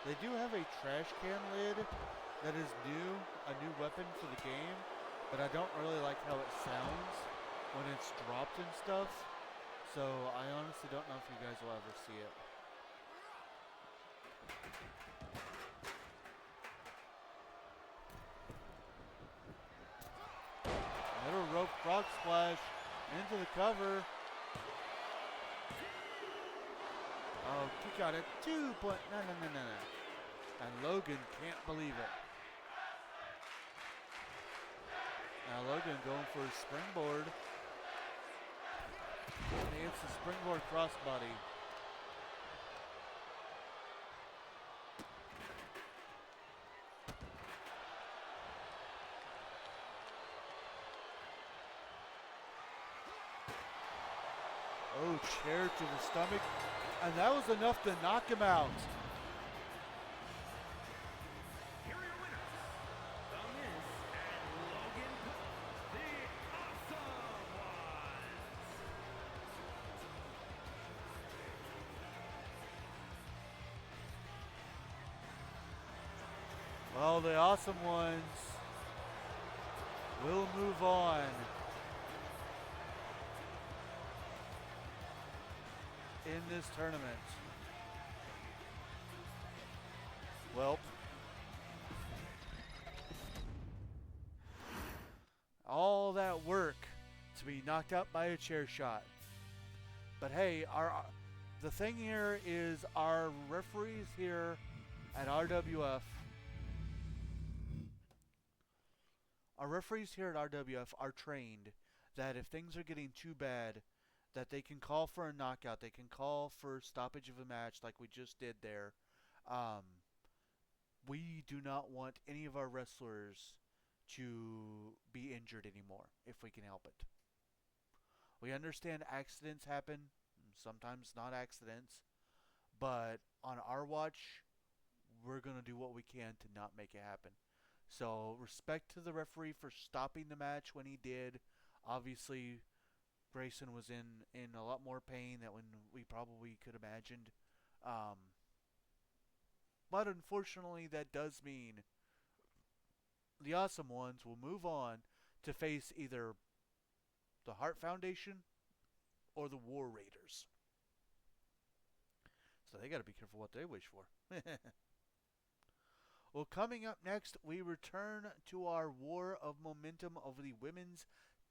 They do have a trash can lid that is new, a new weapon for the game, but I don't really like how it sounds when it's dropped and stuff. So I honestly don't know if you guys will ever see it. Middle rope frog splash into the cover. Oh, kick out at 2 point. No. And Logan can't believe it. Now Logan going for his springboard. And he hits the springboard crossbody. Oh, chair to the stomach. And that was enough to knock him out. Here are your winners, The Miz and Logan Paul, the Awesome Ones. Well, the Awesome Ones will move on. In this tournament. Well, all that work to be knocked out by a chair shot. But hey, the thing here is our referees here at RWF. Our referees here at RWF are trained that if things are getting too bad, that they can call for a knockout. They can call for stoppage of a match like we just did there. We do not want any of our wrestlers to be injured anymore if we can help it. We understand accidents happen, sometimes not accidents, but on our watch, we're going to do what we can to not make it happen. So respect to the referee for stopping the match when he did. Obviously, Grayson was in a lot more pain than we probably could imagined. But unfortunately, that does mean the Awesome Ones will move on to face either the Hart Foundation or the War Raiders. So they got to be careful what they wish for. Well, coming up next, we return to our war of momentum over the Women's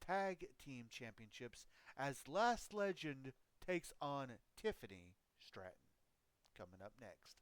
Tag Team Championships as Last Legend takes on Tiffany Stratton. Coming up next.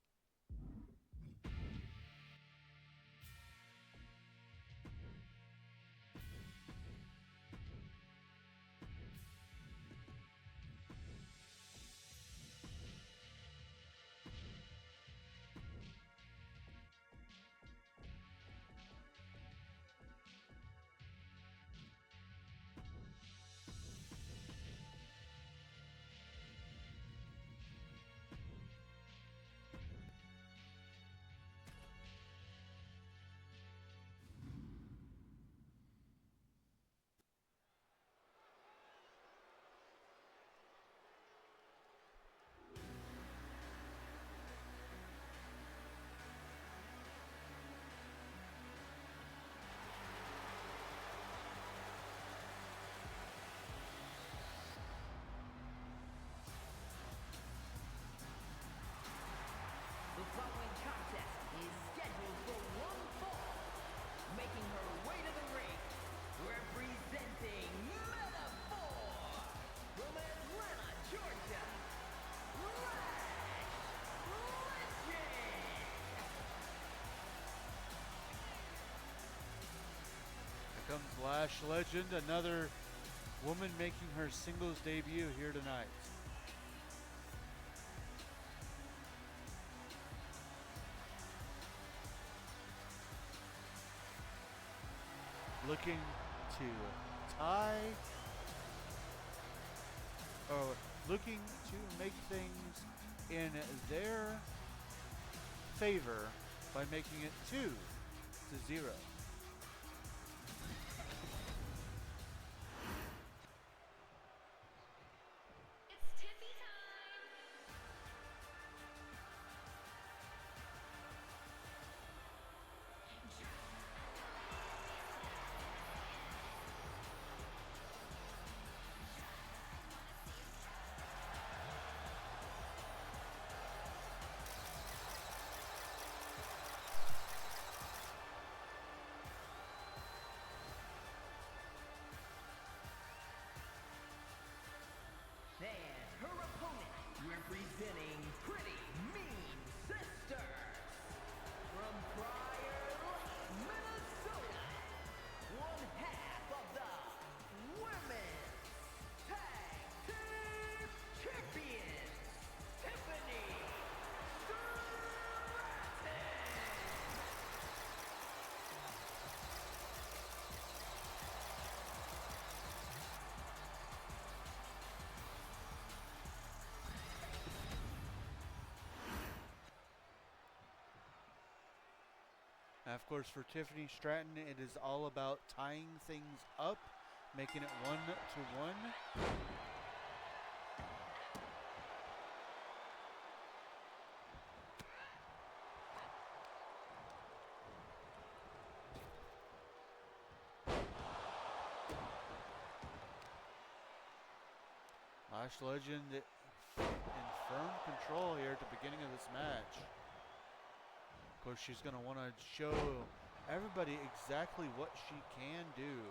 Lash Legend, another woman making her singles debut here tonight. Looking to tie, or looking to make things in their favor by making it 2-0. It's Tiffy time. And her opponent, representing Pretty Mean Sisters, from Pryor, Minnesota, one half of the Women's Tag Team Champions, Tiffany Stratton. Now, of course, for Tiffany Stratton, it is all about tying things up, making it 1-1. Lash Legend in firm control here at the beginning of this match. Of course, she's going to want to show everybody exactly what she can do.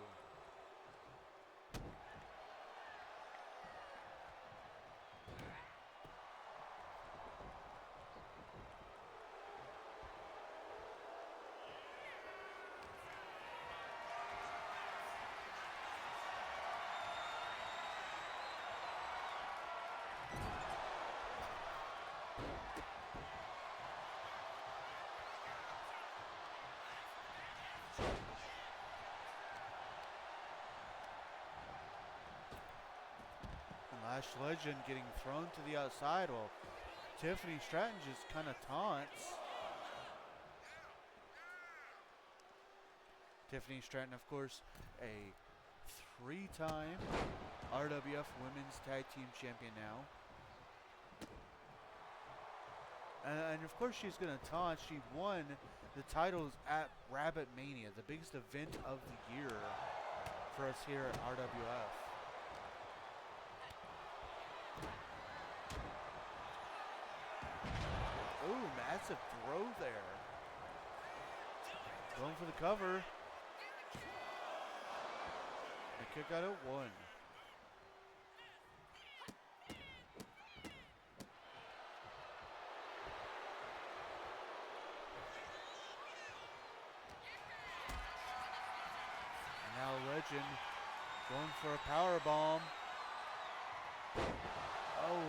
Lash Legend getting thrown to the outside while Tiffany Stratton just kind of taunts. Tiffany Stratton, of course, a 3-time RWF Women's Tag Team Champion now. And of course she's going to taunt. She won the titles at Rabit Mania, the biggest event of the year for us here at RWF. Ooh, massive throw there. Going for the cover. The kick out at 1. And now Legend going for a power bomb. Oh,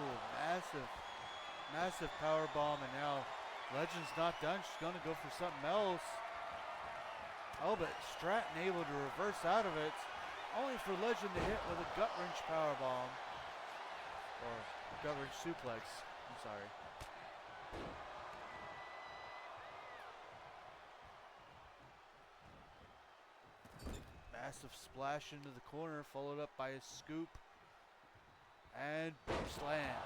massive power bomb, and now Legend's not done. She's going to go for something else. Oh, but Stratton able to reverse out of it, only for Legend to hit with a gut wrench power bomb, or gut wrench suplex. I'm sorry. Massive splash into the corner, followed up by a scoop and slam.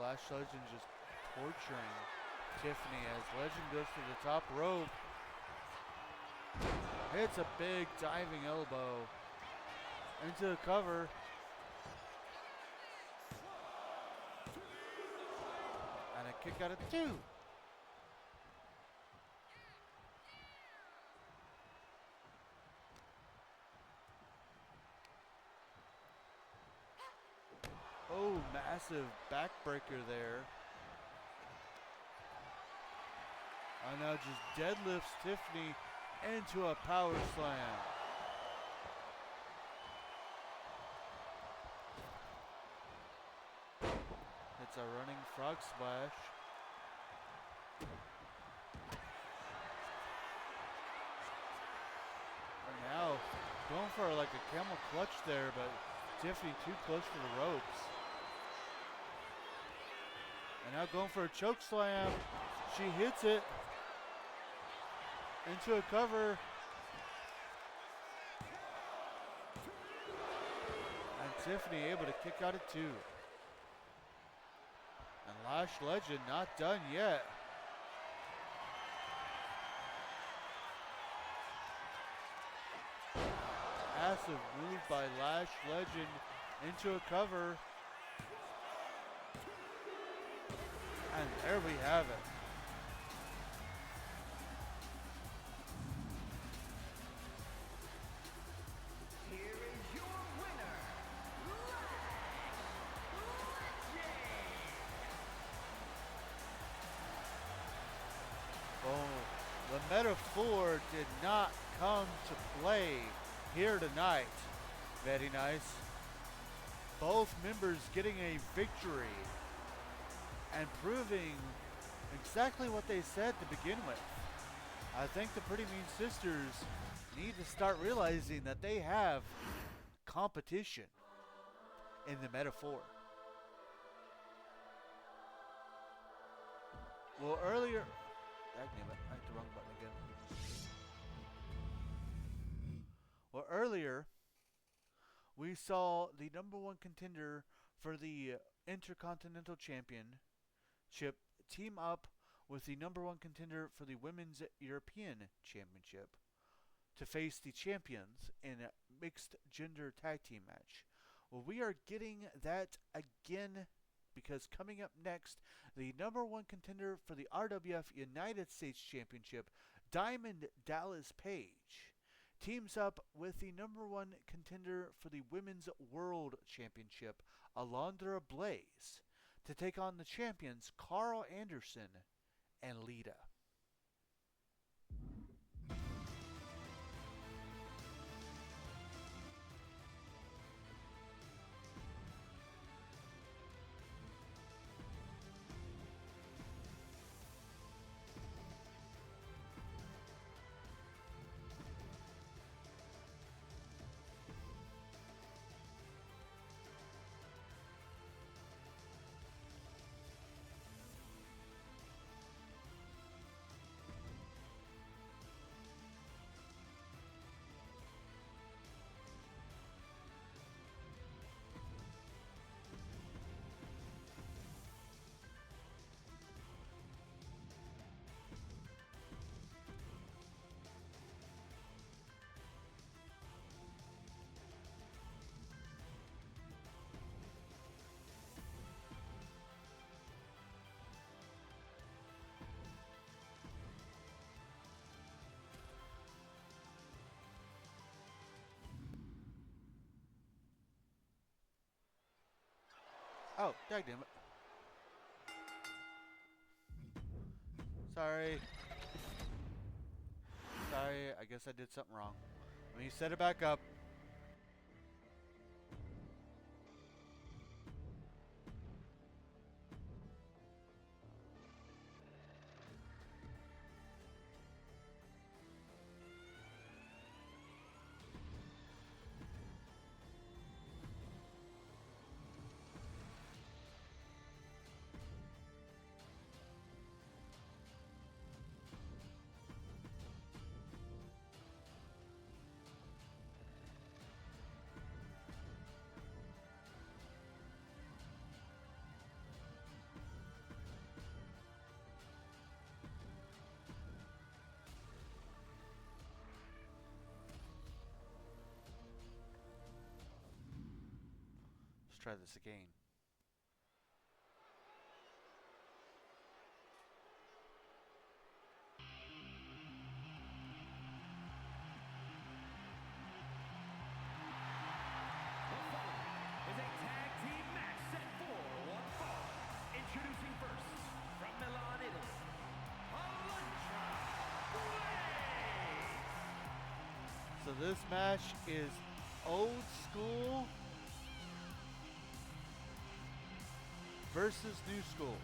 Lash Legend just torturing Tiffany as Legend goes to the top rope. Hits a big diving elbow into the cover. And a kick out of 2. Oh, massive backbreaker there. And now just deadlifts Tiffany into a power slam. It's a running frog splash. And now going for like a camel clutch there, but Tiffany too close to the ropes. And now going for a choke slam. She hits it into a cover. And Tiffany able to kick out at 2. And Lash Legend not done yet. Massive move by Lash Legend into a cover. And there we have it. Here is your winner, Oh, the metaphor did not come to play here tonight. Very nice. Both members getting a victory and proving exactly what they said to begin with. I think the Pretty Mean Sisters need to start realizing that they have competition in the metaphor. Well, earlier, damn it, I hit the wrong button again. Well, earlier, we saw the number 1 contender for the Intercontinental Championship team up with the number 1 contender for the Women's European Championship to face the champions in a mixed gender tag team match. Well, we are getting that again because coming up next, the number 1 contender for the RWF United States Championship, Diamond Dallas Page, teams up with the number 1 contender for the Women's World Championship, Alondra Blaze, to take on the champions Carl Anderson and Lita. Oh, damn it. Sorry. Sorry, I guess I did something wrong. Let me set it back up. Let's try this again. The following is a tag team match set So this match is old school versus new school.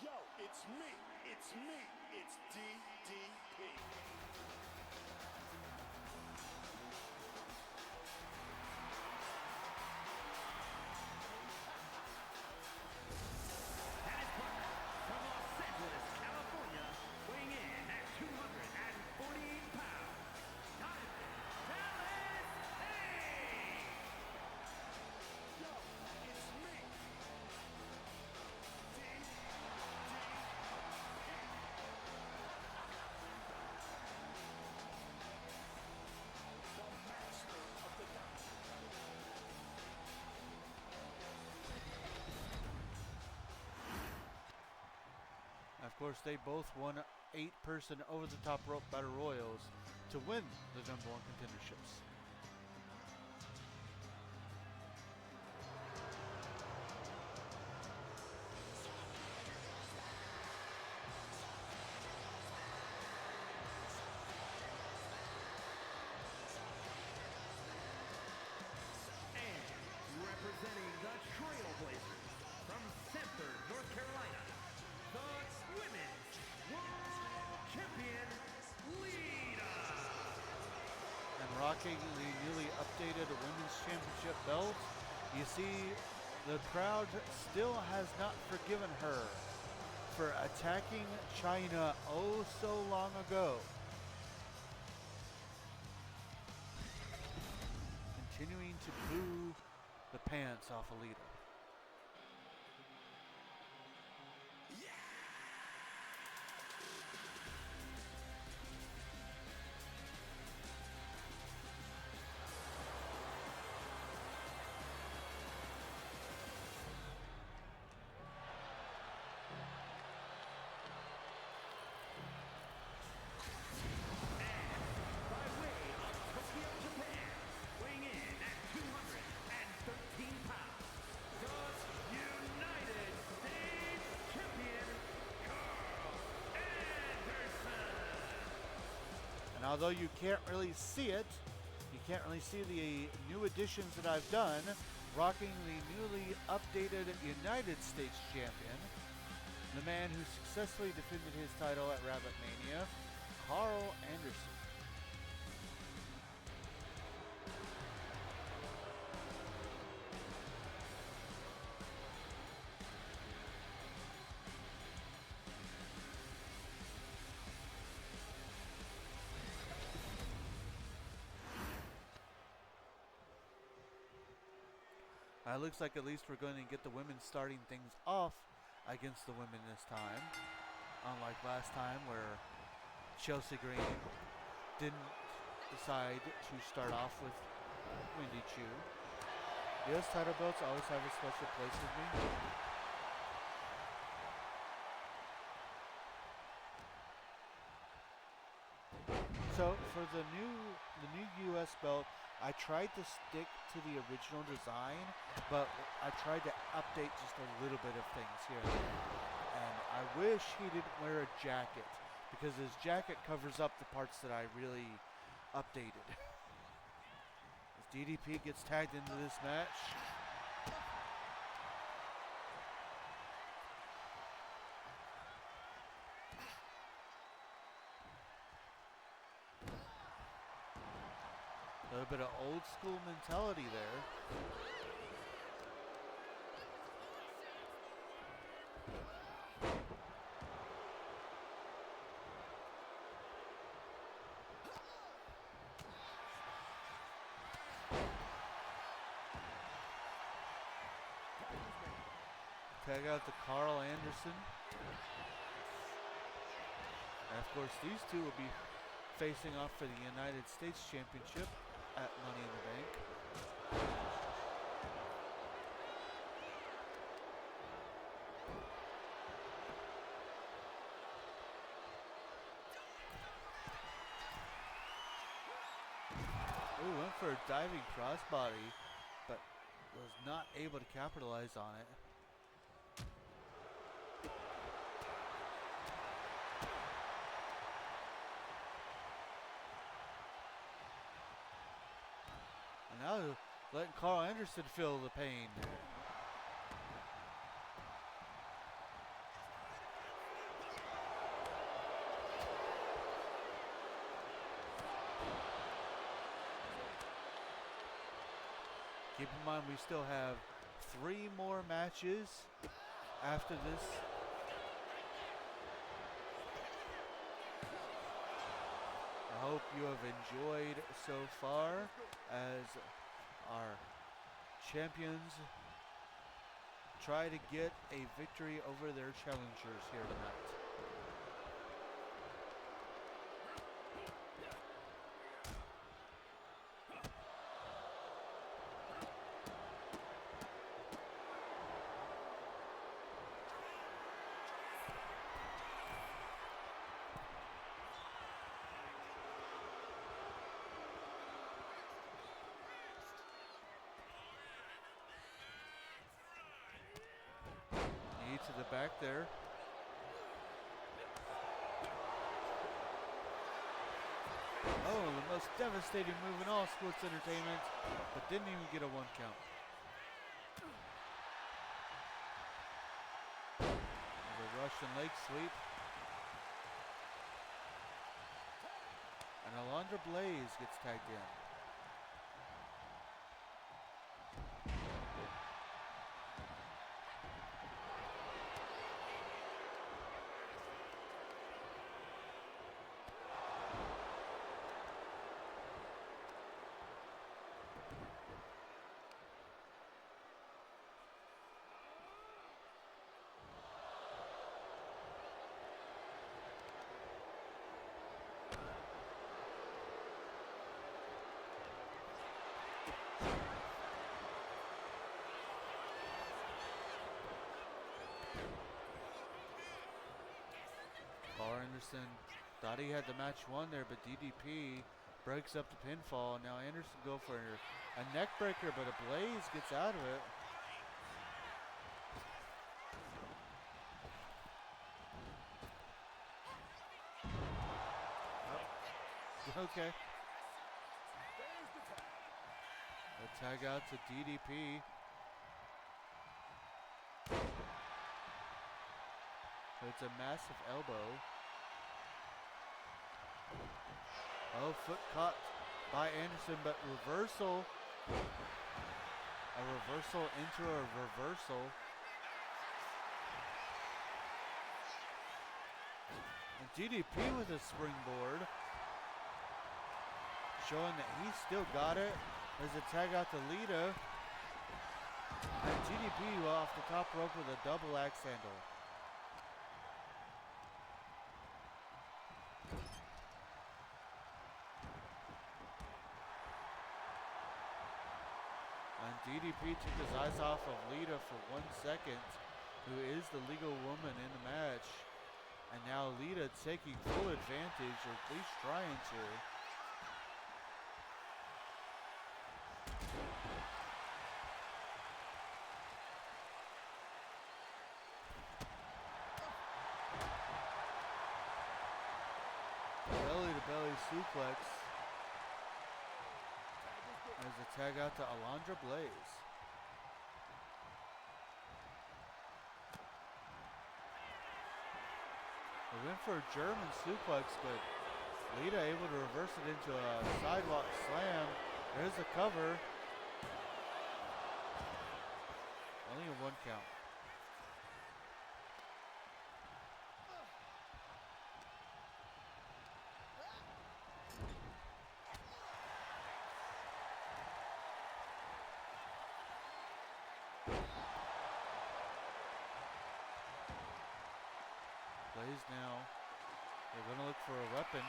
Yo, it's me, it's DDP. And his partner from Los Angeles, California, weighing in at 248 pounds, Jonathan Dallas Hayes. Yo, it's me, DDP. The master of the dance. Of course, they both won 8-person over-the-top rope battle royals to win the #1 contenderships. And representing the Trailblazers from Sanford, North Carolina, the Women's World Champion, Lita. And rocking the newly updated Women's Championship belt, you see the crowd still has not forgiven her for attacking China oh so long ago. Continuing to boo the pants off of Lita. By way of Tokyo, Japan, weighing in at 213 pounds, the United States Champion, Carl Anderson. And although you can't really see it, you can't really see the new additions that I've done, rocking the newly updated United States Champion, the man who successfully defended his title at Rabit Mania, Carl Anderson. It looks like at least we're going to get the women starting things off against the women this time. Unlike last time where Chelsea Green didn't decide to start off with Wendy Chu. US title belts always have a special place with me. So for the new US belt, I tried to stick to the original design, but I tried to update just a little bit of things here and there. And I wish he didn't wear a jacket, because his jacket covers up the parts that I really updated. As DDP gets tagged into this match. A little bit of old school mentality there. Tag out to Carl Anderson. And of course, these two will be facing off for the United States Championship at Money in the Bank. Ooh, went for a diving crossbody, but was not able to capitalize on it. And now letting Carl Anderson feel the pain. Keep in mind we still have 3 more matches after this. I hope you have enjoyed so far as our champions try to get a victory over their challengers here tonight. Knee to the back there. Oh, the most devastating move in all sports entertainment, but didn't even get a 1 count. The Russian leg sweep. And Alondra Blaze gets tagged in. Carl Anderson thought he had the match won there, but DDP breaks up the pinfall. Now Anderson go for a neck breaker, but a Blaze gets out of it. Oh, okay. A tag out to DDP. So it's a massive elbow. Oh, foot caught by Anderson, but reversal. A reversal into a reversal. And DDP with a springboard. Showing that he still got it. There's a tag out to Lita. And DDP off the top rope with a double axe handle. And DDP took his eyes off of Lita for 1 second, who is the legal woman in the match. And now Lita taking full advantage, or at least trying to. Belly to belly suplex. There's a tag out to Alondra Blaze. They went for a German suplex, but Lita able to reverse it into a sidewalk slam. There's the cover. Only a 1 count. Blaze now. They're going to look for a weapon.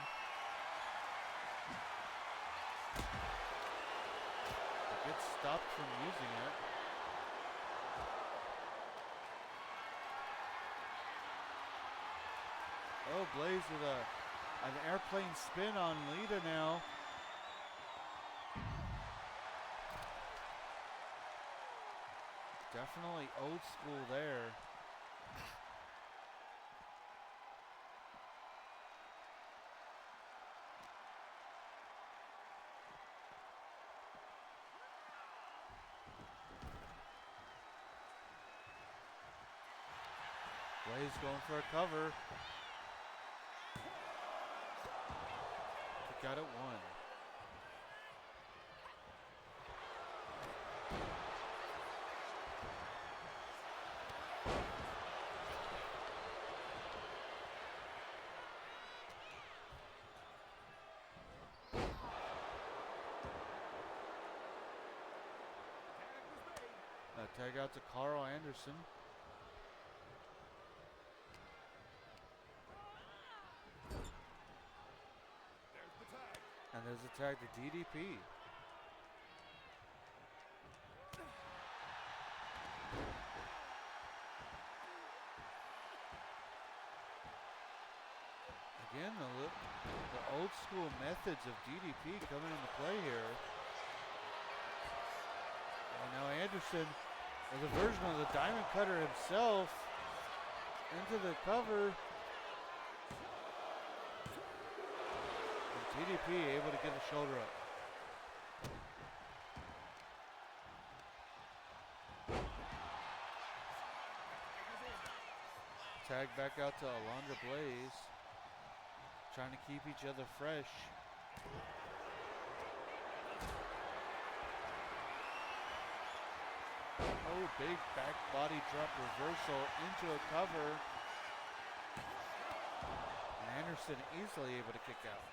gets stopped from using it. Oh, Blaze with an airplane spin on Lita now. Definitely old school there. Blaze going for a cover. Kick out at 1. Tag out to Carl Anderson. There's the tag. And there's a tag to DDP. Again, the old school methods of DDP coming into play here. And now Anderson with a version of the Diamond Cutter himself into the cover. And DDP able to get the shoulder up. Tag back out to Alondra Blaze. Trying to keep each other fresh. Oh, big back body drop reversal into a cover. And Anderson easily able to kick out.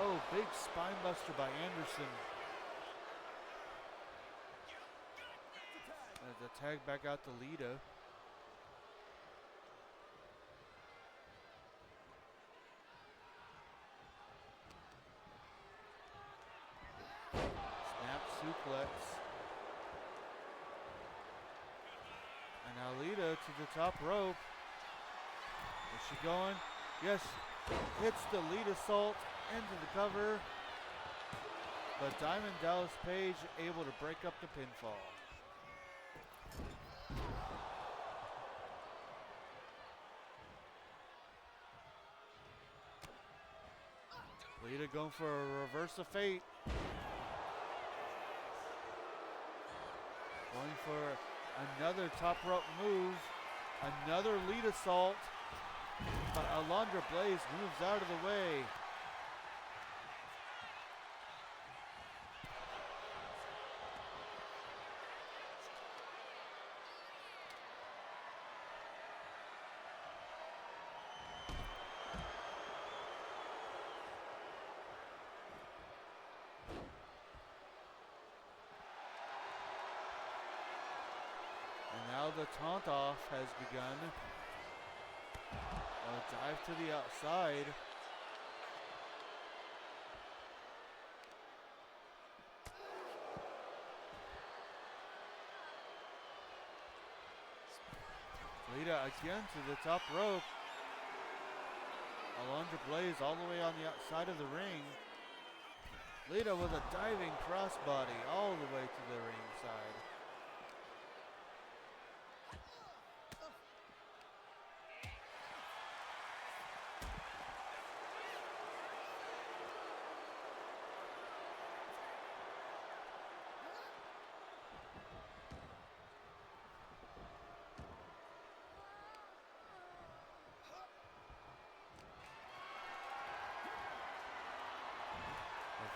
Oh, big spine buster by Anderson. The tag back out to Lita. Suplex. And now Lita to the top rope. Is she going? Yes. Hits the Lita Salt into the cover. But Diamond Dallas Page able to break up the pinfall. Lita going for a reverse of fate. Going for another top rope move. Another lead assault. But Alondra Blaze moves out of the way. Now the taunt off has begun. A dive to the outside. Lita again to the top rope. Alondra Blaze all the way on the outside of the ring. Lita with a diving crossbody all the way to the ring side.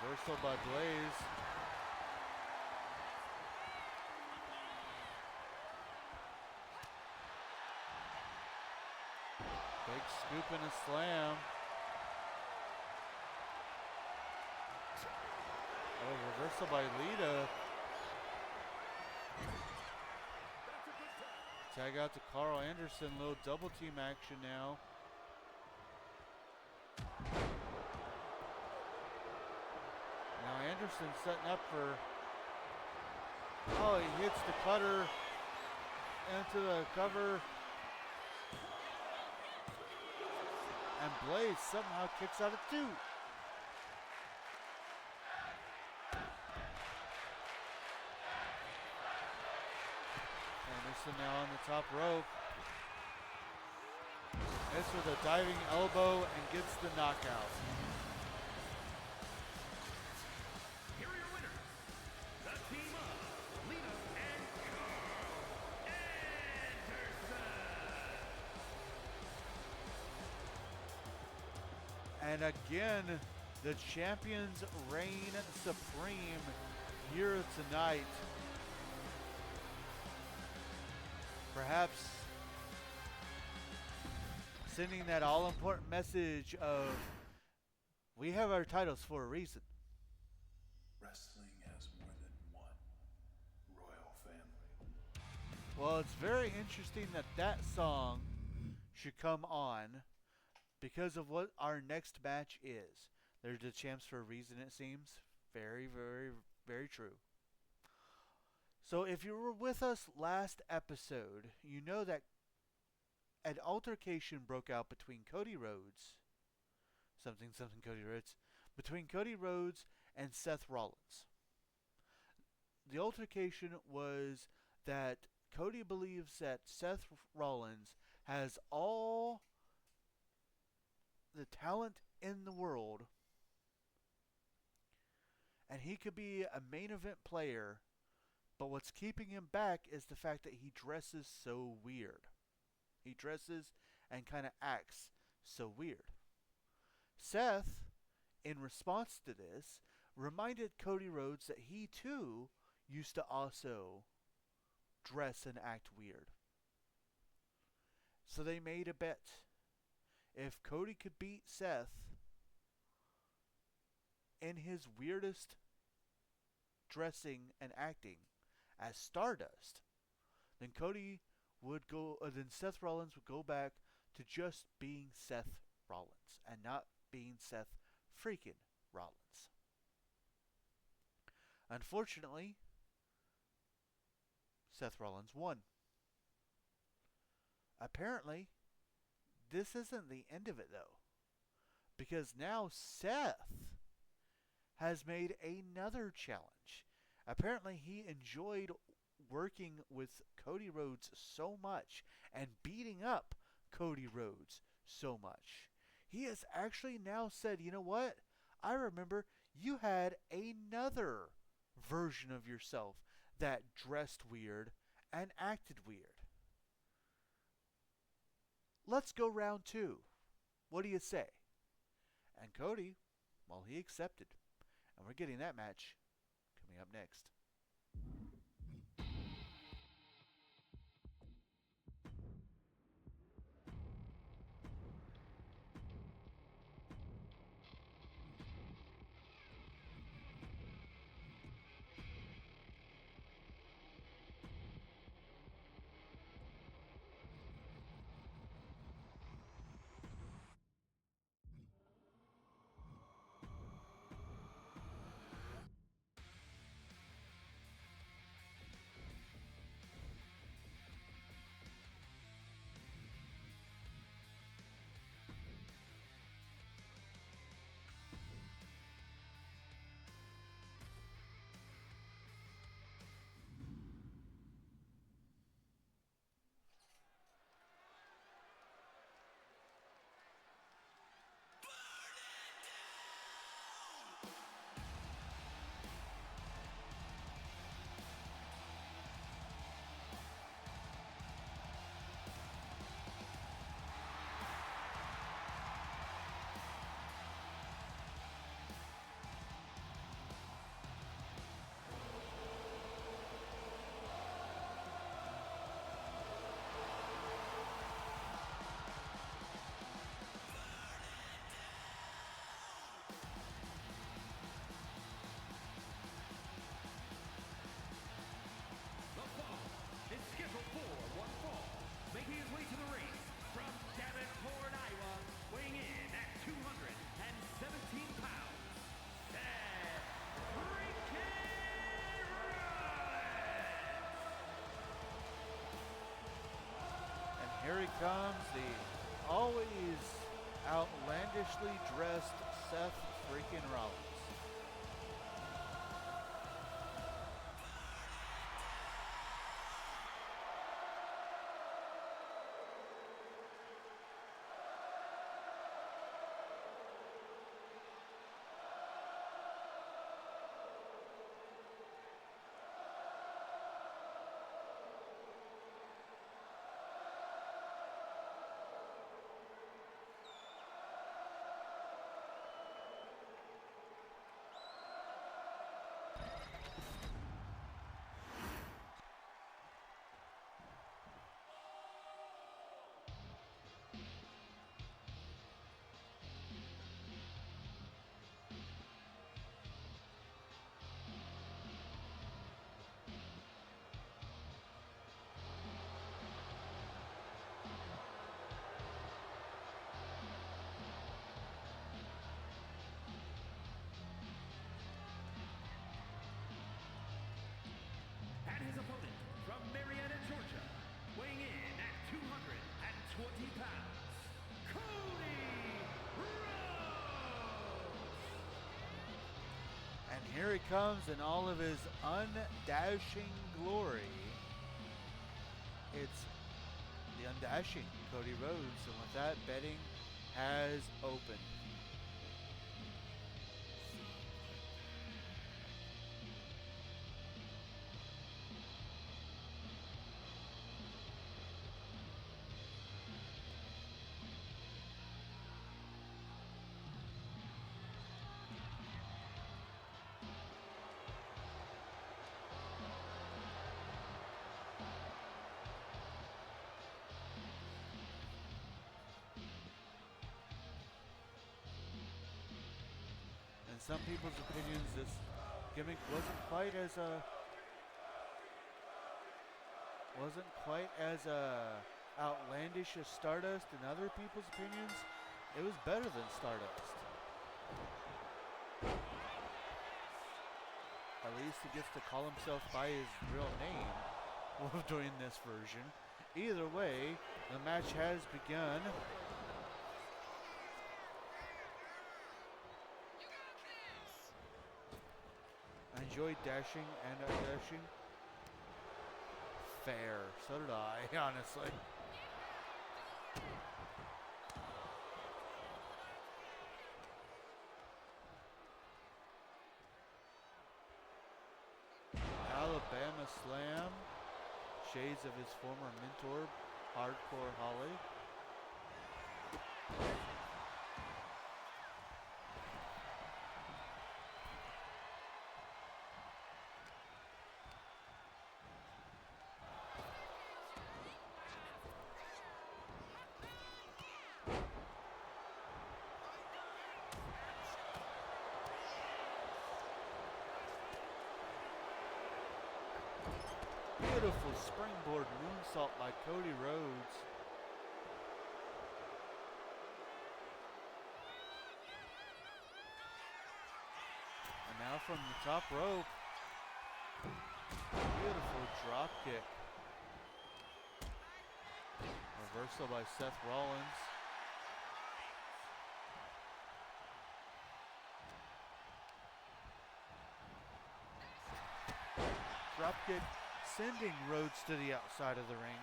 Reversal by Blaze. Big scoop and a slam. Oh, reversal by Lita. Tag out to Carl Anderson. Little double team action now. Anderson setting up for. Oh, he hits the cutter into the cover. And Blaze somehow kicks out at 2. Anderson now on the top rope. Hits with a diving elbow and gets the knockout. Here are your winners, the team of Lita and Carl Anderson. And again, the champions reign supreme here tonight. Perhaps sending that all-important message of we have our titles for a reason. Wrestling has more than one royal family. Well, it's very interesting that that song should come on because of what our next match is. They're the champs for a reason, it seems. Very, very, very true. So if you were with us last episode, you know that an altercation broke out between Cody Rhodes, between Cody Rhodes and Seth Rollins. The altercation was that Cody believes that Seth Rollins has all the talent in the world and he could be a main event player, but what's keeping him back is the fact that he dresses so weird. He dresses and kind of acts so weird. Seth, in response to this, reminded Cody Rhodes that he too used to also dress and act weird. So they made a bet. If Cody could beat Seth in his weirdest dressing and acting as Stardust, then then Seth Rollins would go back to just being Seth Rollins and not being Seth freaking Rollins. Unfortunately, Seth Rollins won. Apparently, this isn't the end of it though, because now Seth has made another challenge. Apparently, he enjoyed working with Cody Rhodes so much and beating up Cody Rhodes so much. He has actually now said, you know what? I remember you had another version of yourself that dressed weird and acted weird. Let's go round 2. What do you say? And Cody, well, he accepted. And we're getting that match coming up next. comes the always outlandishly dressed Seth freaking Rollins. And his opponent from Marietta, Georgia, weighing in at 220 pounds, Cody Rhodes. And here he comes in all of his undashing glory. It's the undashing Cody Rhodes. And with that, betting has opened. In some people's opinions, this gimmick wasn't quite as outlandish as Stardust. In other people's opinions, it was better than Stardust. At least he gets to call himself by his real name during this version. Either way, the match has begun. I enjoyed dashing and undashing. Fair. So did I, honestly. Alabama Slam. Shades of his former mentor, Hardcore Holly. Beautiful springboard moonsault by Cody Rhodes. And now from the top rope, beautiful drop kick. Reversal by Seth Rollins. Drop kick sending Rhodes to the outside of the ring.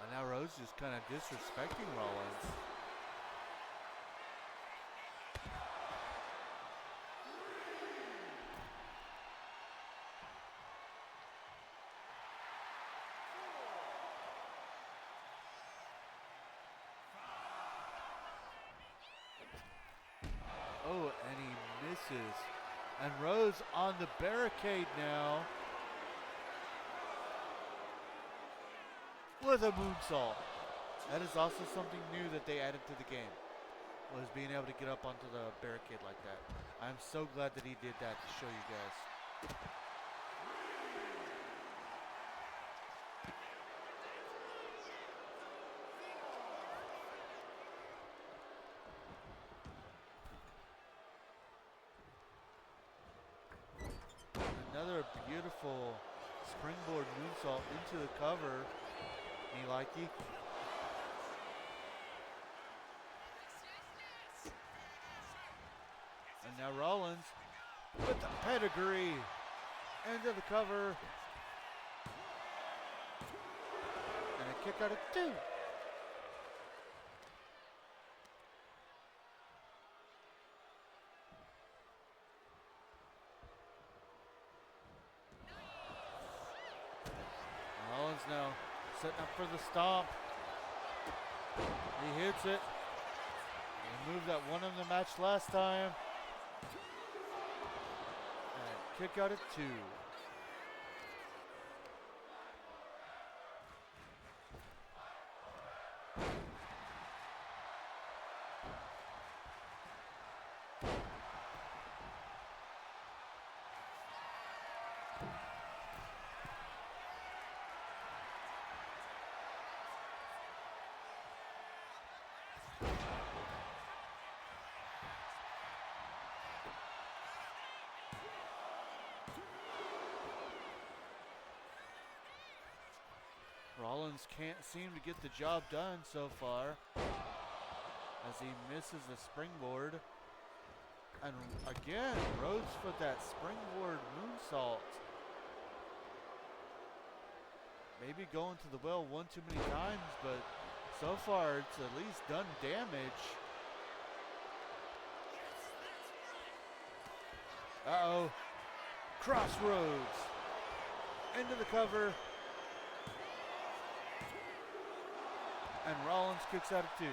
And now Rhodes just kind of disrespecting Rollins. Oh, and he misses. And Rhodes on the barricade now. With a moonsault. That is also something new that they added to the game. Was being able to get up onto the barricade like that. I'm so glad that he did that to show you guys. another beautiful springboard moonsault into the cover. Me likey. And now Rollins with the pedigree into the cover. And a kick out of 2. Rollins now setting up for the stomp. He hits it. He moved that won him the match last time. And kick out at 2. Rollins can't seem to get the job done so far as he misses the springboard. And again, Rhodes for that springboard moonsault. Maybe going to the well one too many times, but so far it's at least done damage. Uh-oh. Crossroads. Into the cover. And Rollins kicks out of 2.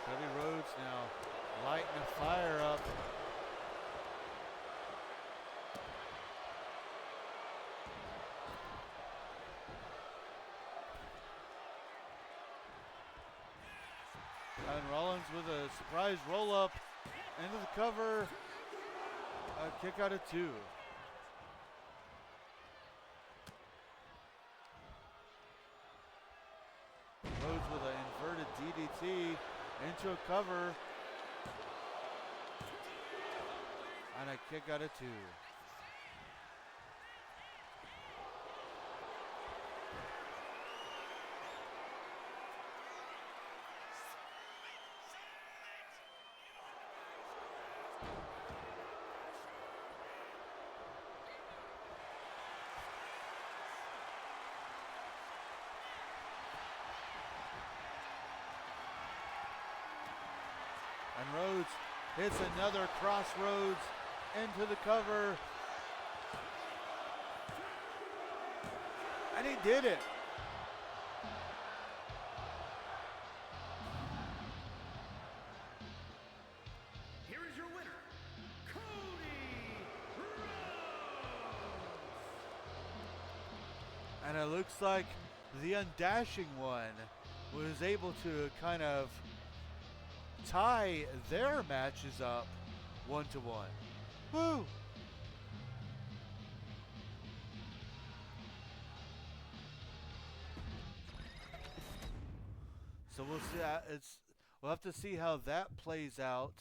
Cody Rhodes now lighting the fire up. And Rollins with a surprise roll-up into the cover. A kick out of 2. Rhodes with an inverted DDT into a cover. And a kick out of 2. And Rhodes hits another crossroads into the cover. And he did it. Here is your winner, Cody Rhodes. And it looks like the undashing one was able to kind of tie their matches up 1-1. Woo! So we'll see. We'll have to see how that plays out.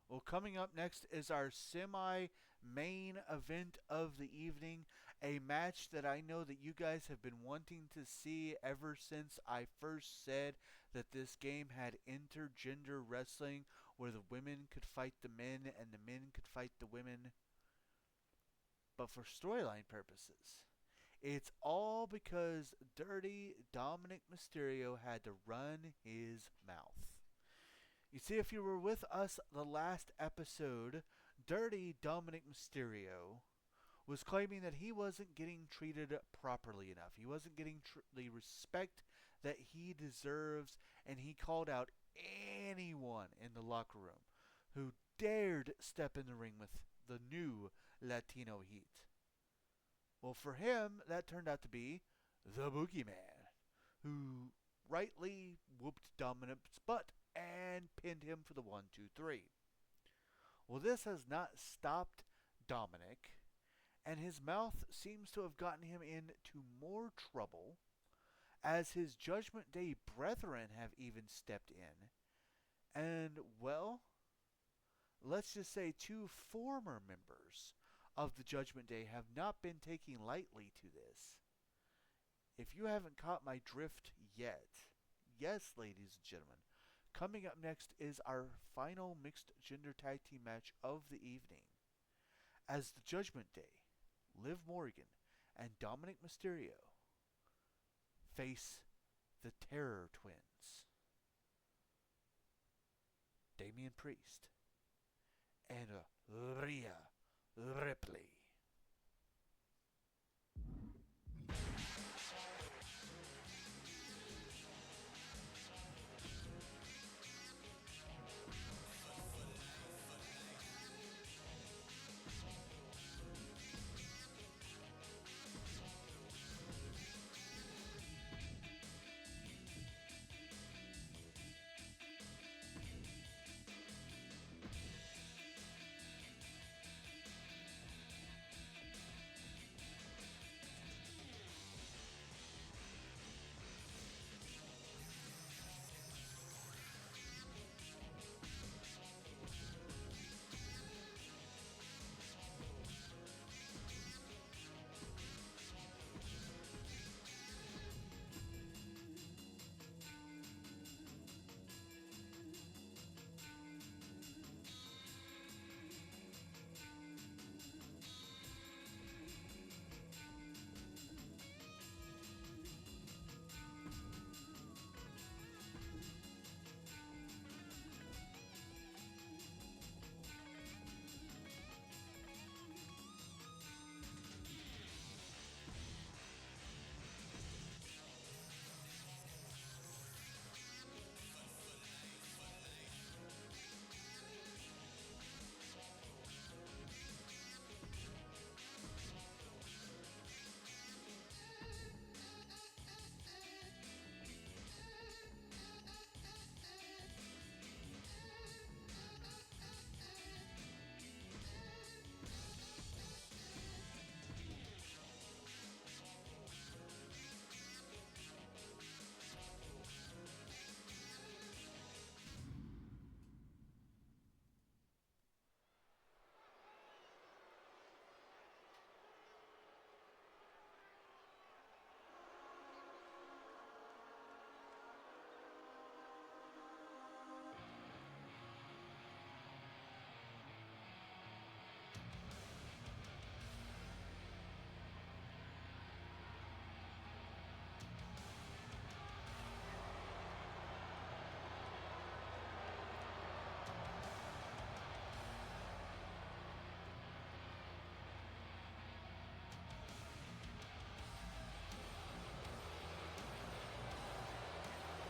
Well, coming up next is our semi-main event of the evening, a match that I know that you guys have been wanting to see ever since I first said that this game had intergender wrestling, where the women could fight the men and the men could fight the women, but for storyline purposes. It's all because Dirty Dominic Mysterio had to run his mouth. You see, if you were with us the last episode, Dirty Dominic Mysterio was claiming that he wasn't getting treated properly enough. He wasn't getting the respect that he deserves, and he called out anyone in the locker room who dared step in the ring with the new Latino Heat. Well, for him, that turned out to be the Boogeyman, who rightly whooped Dominic's butt and pinned him for the 1-2-3. Well, this has not stopped Dominic, and his mouth seems to have gotten him into more trouble, as his Judgment Day brethren have even stepped in. And, well, let's just say 2 former members of the Judgment Day have not been taking lightly to this. If you haven't caught my drift yet, yes, ladies and gentlemen, coming up next is our final mixed gender tag team match of the evening, as the Judgment Day, Liv Morgan and Dominic Mysterio, face the Terror Twins, Damian Priest and Rhea Ripley.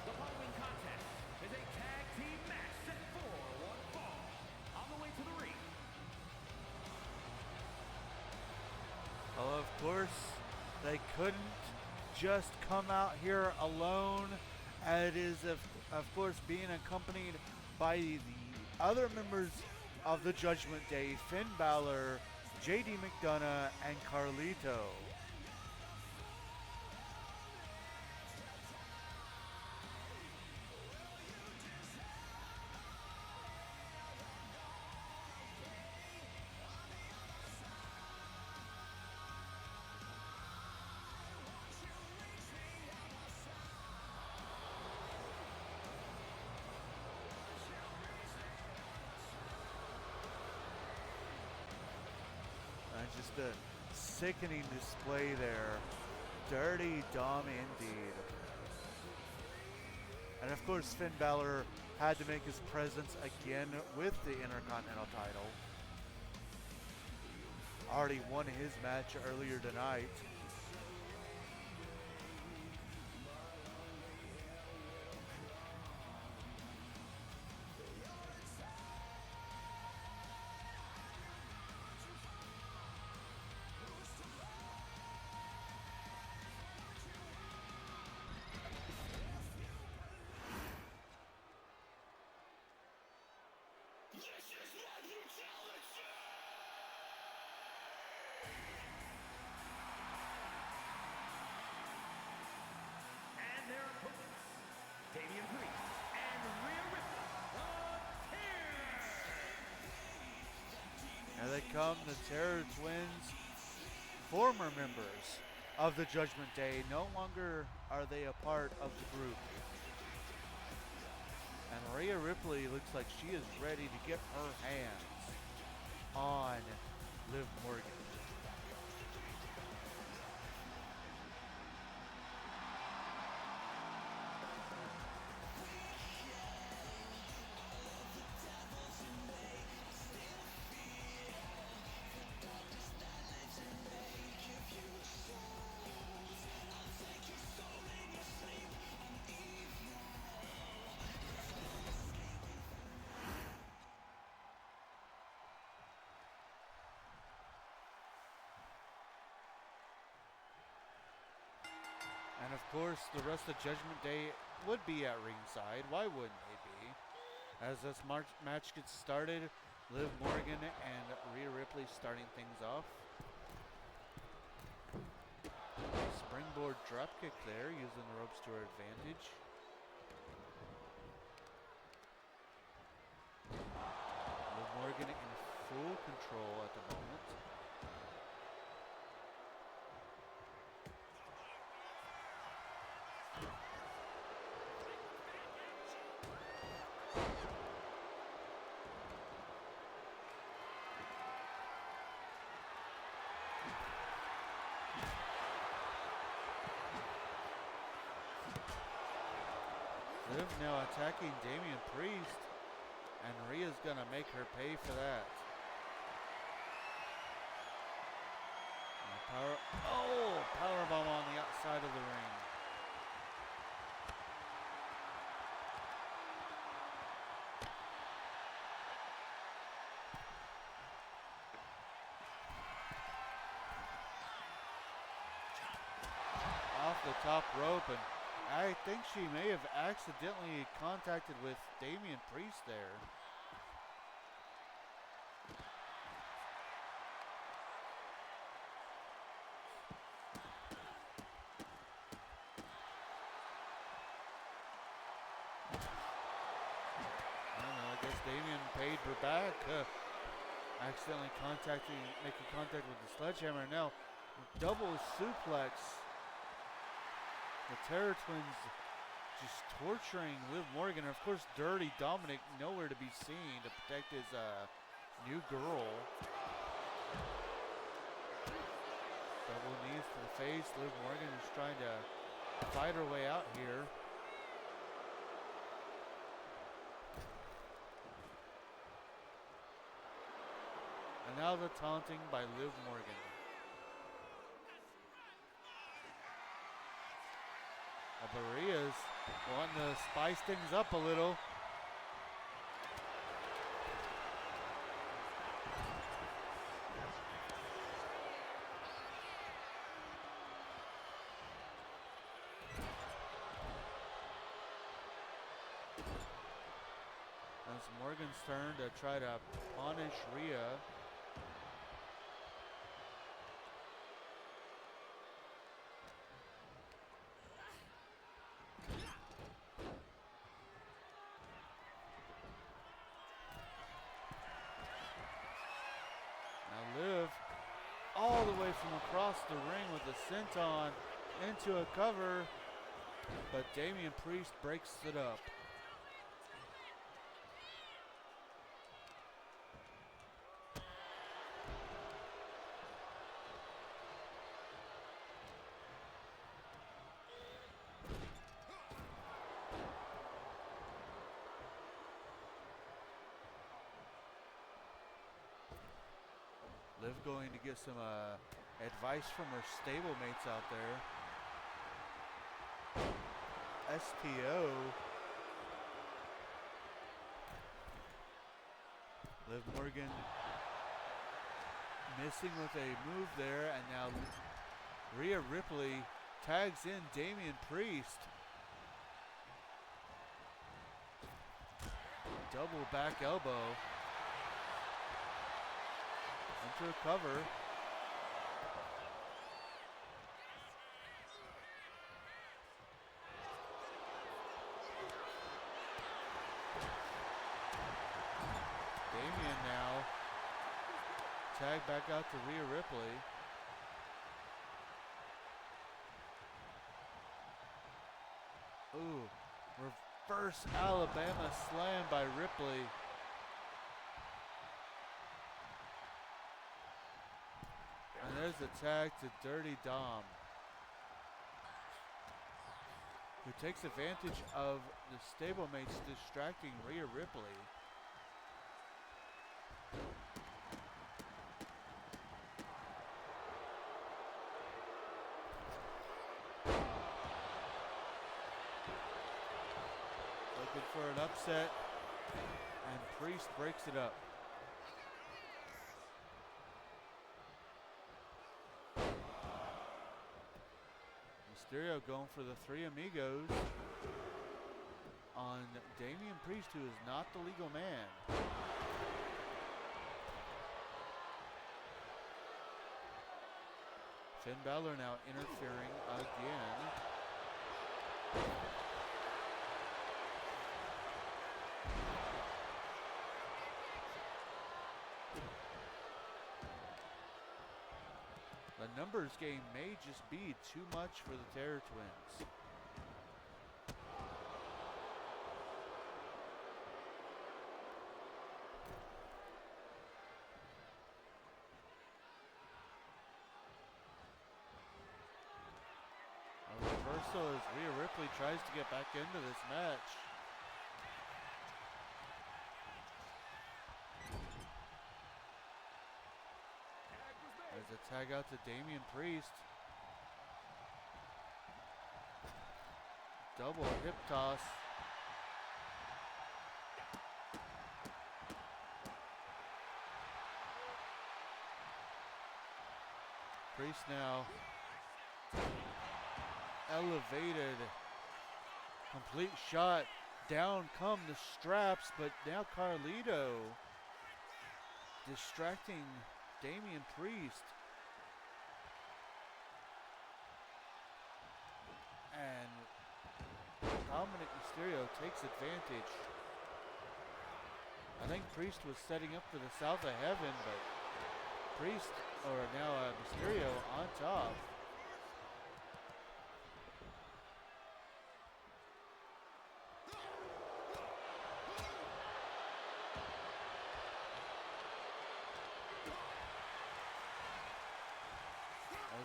The following contest is a tag team match set for one fall. On the way to the ring, Well, of course, they couldn't just come out here alone. It is, of course, being accompanied by the other members of the Judgment Day, Finn Balor, JD McDonough, and Carlito. Just a sickening display there. Dirty Dom indeed. And of course, Finn Balor had to make his presence again with the Intercontinental title. Already won his match earlier tonight. the Terror Twins, former members of the Judgment Day, no longer are they a part of the group. And Rhea Ripley looks like she is ready to get her hands on Liv Morgan. And of course, the rest of Judgment Day would be at ringside. Why wouldn't they be? As this match gets started, Liv Morgan and Rhea Ripley starting things off. Springboard dropkick there, using the ropes to her advantage. Liv Morgan in full control at the moment. Liv now attacking Damian Priest, and Rhea's gonna make her pay for that. Powerbomb on the outside of the ring. Off the top rope, and I think she may have accidentally contacted with Damian Priest there. I don't know, I guess Damian paid her back. Accidentally making contact with the sledgehammer. Now, double suplex. The Terror Twins just torturing Liv Morgan. And of course, Dirty Dominic nowhere to be seen to protect his new girl. Double knees to the face. Liv Morgan is trying to fight her way out here. And now the taunting by Liv Morgan. Rhea's wanting to spice things up a little. Now it's Morgan's turn to try to punish Rhea. Liv all the way from across the ring with the senton into a cover, but Damian Priest breaks it up. Liv going to get some advice from her stablemates out there. STO. Liv Morgan missing with a move there, and now Rhea Ripley tags in Damian Priest. Double back elbow. Into a cover. Damian now tag back out to Rhea Ripley. Ooh, reverse Alabama slam by Ripley. And there's a tag to Dirty Dom, who takes advantage of the stablemates distracting Rhea Ripley. Looking for an upset, and Priest breaks it up. Mysterio going for the Three Amigos on Damian Priest, who is not the legal man. Finn Balor now interfering again. The numbers game may just be too much for the Terror Twins. A reversal as Rhea Ripley tries to get back into this match. There's a tag out to Damian Priest. Double hip toss. Priest now elevated. Complete shot. Down come the straps, but now Carlito distracting Damian Priest. And Dominic Mysterio takes advantage. I think Priest was setting up for the South of Heaven, but Priest, or now Mysterio on top.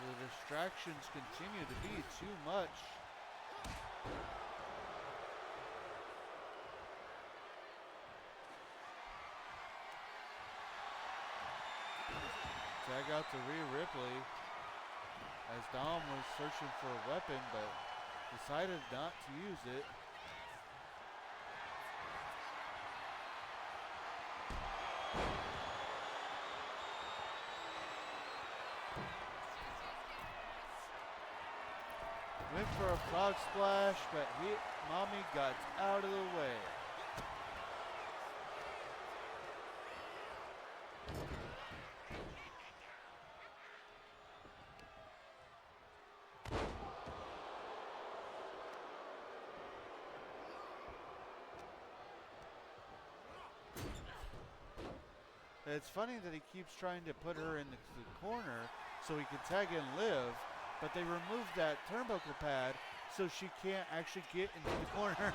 The distractions continue to be too much. Tag out to Rhea Ripley as Dom was searching for a weapon but decided not to use it. Went for a frog splash, but Mommy got out of the way. It's funny that he keeps trying to put her in the corner so he can tag and live, but they removed that turnbuckle pad so she can't actually get into the corner.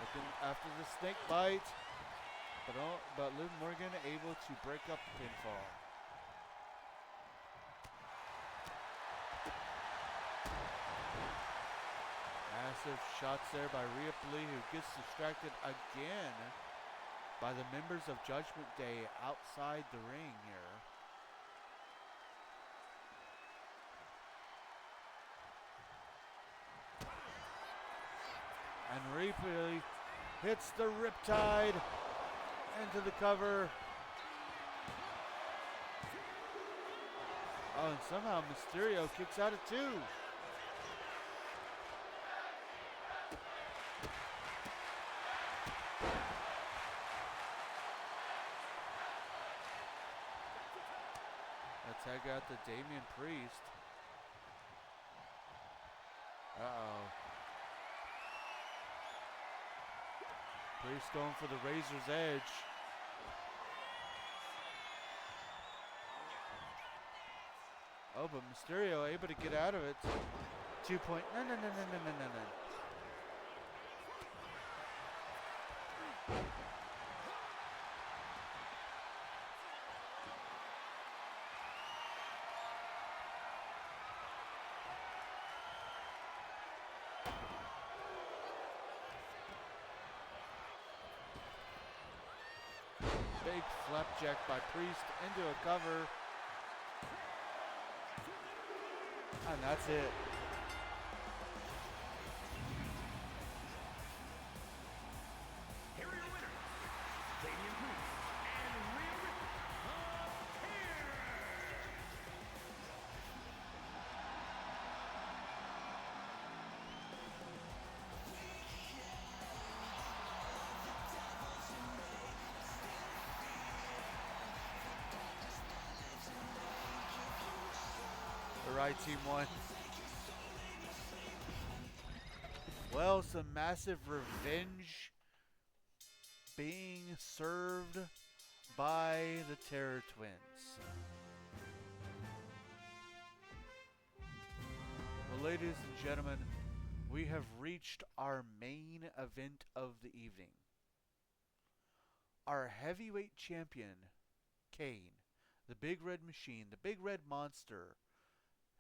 Looking after the snake bite, but Liv Morgan able to break up the pinfall. Massive shots there by Ripley, who gets distracted again by the members of Judgment Day outside the ring here. And Ripley hits the Riptide into the cover. Oh, and somehow Mysterio kicks out at 2. Tag out to Damian Priest. Uh-oh. Priest going for the Razor's Edge. Oh, but Mysterio able to get out of it. 2 point. No, no, no, no, no, no, no, no. Big flapjack by Priest into a cover. And that's it. Here are your winners, Damian Priest and Rhea Ripley, appear. The right team won. Well, some massive revenge being served by the Terror Twins. Well, ladies and gentlemen, we have reached our main event of the evening. Our heavyweight champion, Kane, the Big Red Machine, the Big Red Monster,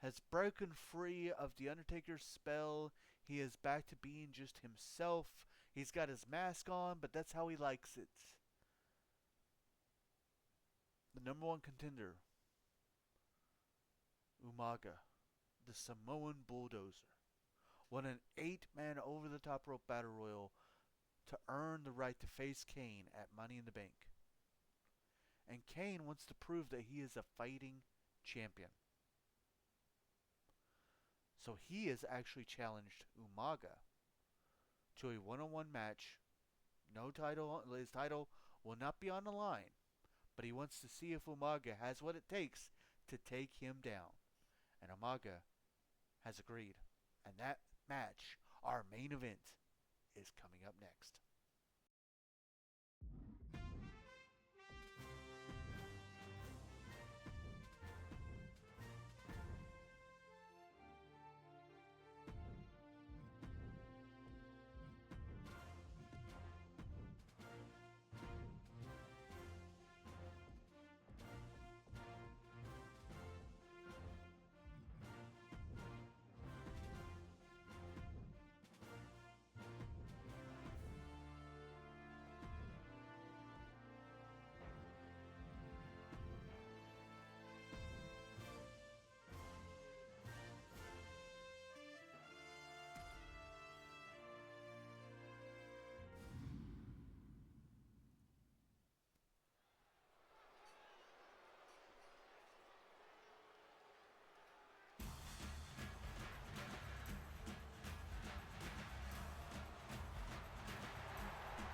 has broken free of the Undertaker's spell. He is back to being just himself. He's got his mask on, but that's how he likes it. The #1 contender, Umaga, the Samoan Bulldozer, won an 8-man over-the-top rope battle royal to earn the right to face Kane at Money in the Bank. And Kane wants to prove that he is a fighting champion. So he has actually challenged Umaga to a one-on-one match. No title, his title will not be on the line, but he wants to see if Umaga has what it takes to take him down. And Umaga has agreed. And that match, our main event, is coming up next.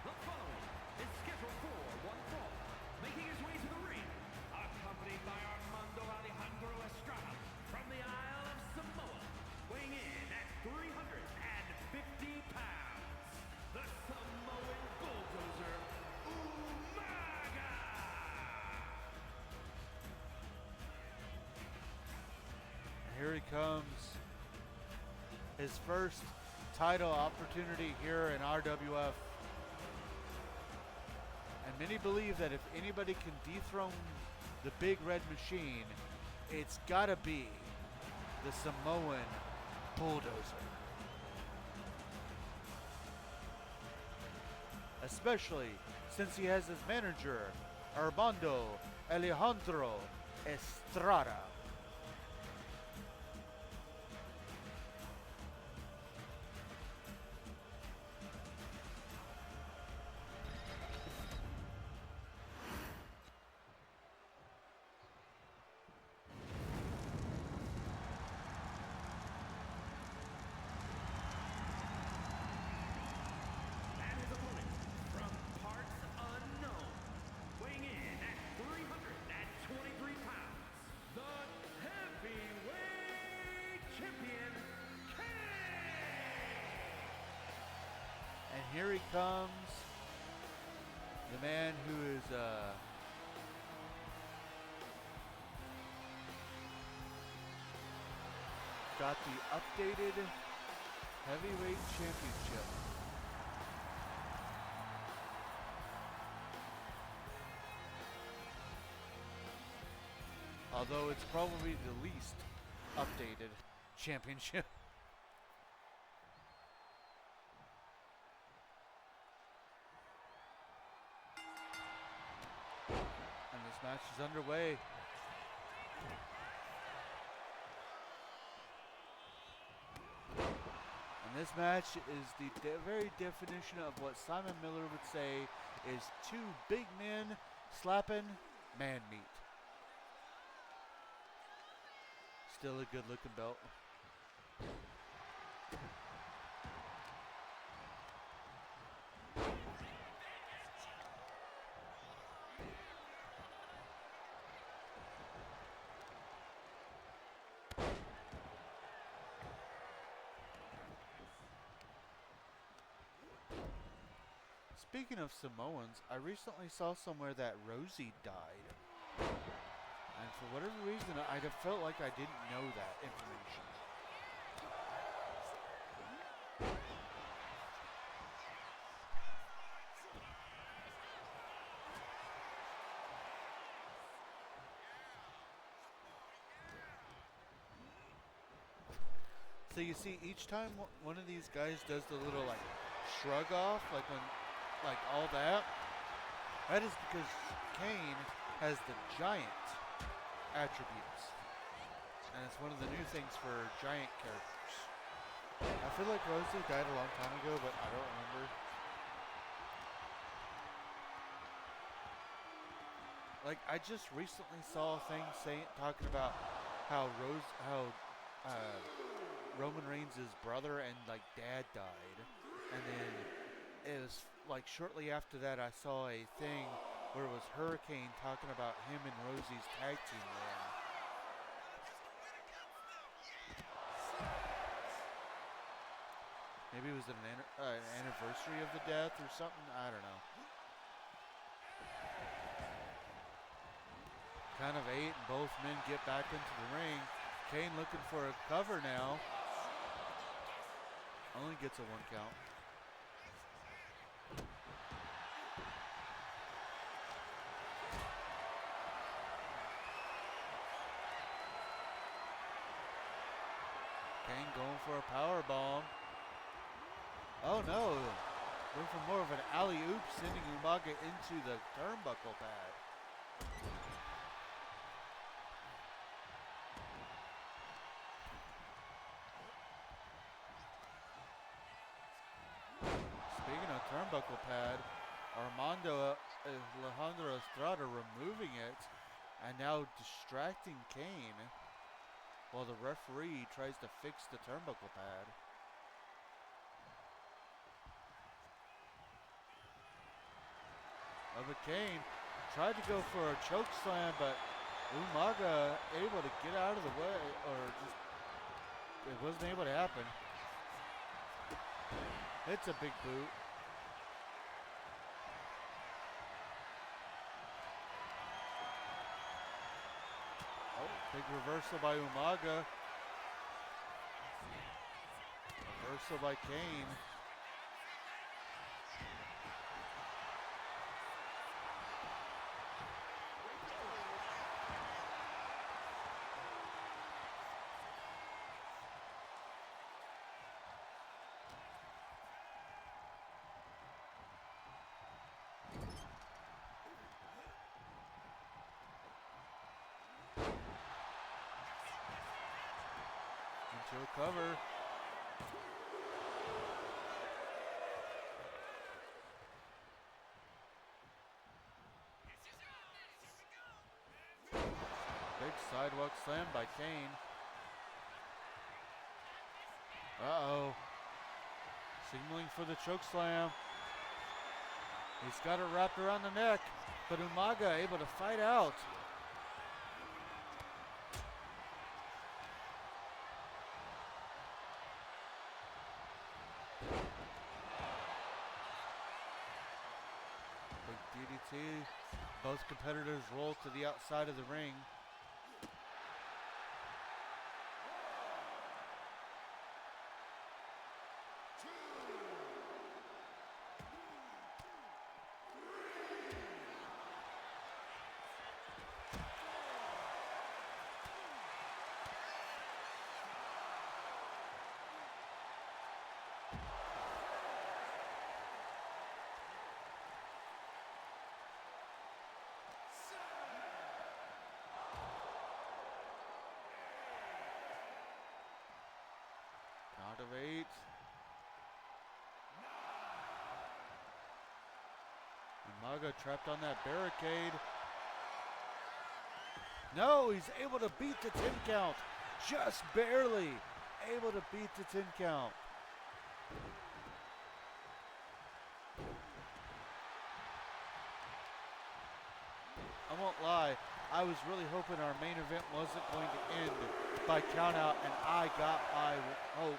The following is scheduled for one fall, making his way to the ring, accompanied by Armando Alejandro Estrada from the Isle of Samoa, weighing in at 350 pounds, the Samoan Bulldozer, Umaga! Here he comes. His first title opportunity here in RWF. And many believe that if anybody can dethrone the Big Red Machine, it's gotta be the Samoan Bulldozer. Especially since he has his manager, Armando Alejandro Estrada. And his opponent, from parts unknown, weighing in at 323 pounds, the heavyweight champion, Kane! And here he comes, the man who is got the updated heavyweight championship. Although it's probably the least updated championship. And this match is underway. And this match is the very definition of what Simon Miller would say is two big men slapping man meat. Still a good looking belt. Speaking of Samoans, I recently saw somewhere that Rosie died. And for whatever reason, I felt like I didn't know that information. So you see, each time one of these guys does the little like shrug off, like when, like all that, that is because Kane has the giant attributes. And it's one of the new things for giant characters. I feel like Rosie died a long time ago, but I don't remember. Like, I just recently saw a thing talking about how Roman Reigns' brother and like dad died, and then it was like shortly after that I saw a thing where it was Hurricane talking about him and Rosie's tag team run. Maybe it was an anniversary of the death or something. I don't know. Count of 8 and both men get back into the ring. Kane looking for a cover now. Only gets a 1 count. Kane going for a power bomb. Oh no! Going for more of an alley-oop, sending Umaga into the turnbuckle pad. Speaking of turnbuckle pad, Alejandro Estrada removing it and now distracting Kane while the referee tries to fix the turnbuckle pad. But Kane tried to go for a choke slam, but Umaga able to get out of the way, or just it wasn't able to happen. It's a big boot. Oh, big reversal by Umaga. Reversal by Kane. Into a cover. Big sidewalk slam by Kane. Uh-oh. Signaling for the choke slam. He's got it wrapped around the neck, but Umaga able to fight out. Big DDT. Both competitors roll to the outside of the ring. Out of 8. Umaga trapped on that barricade. No, he's able to beat the 10 count. Just barely able to beat the 10 count. I won't lie, I was really hoping our main event wasn't going to end by count out, and I got my hope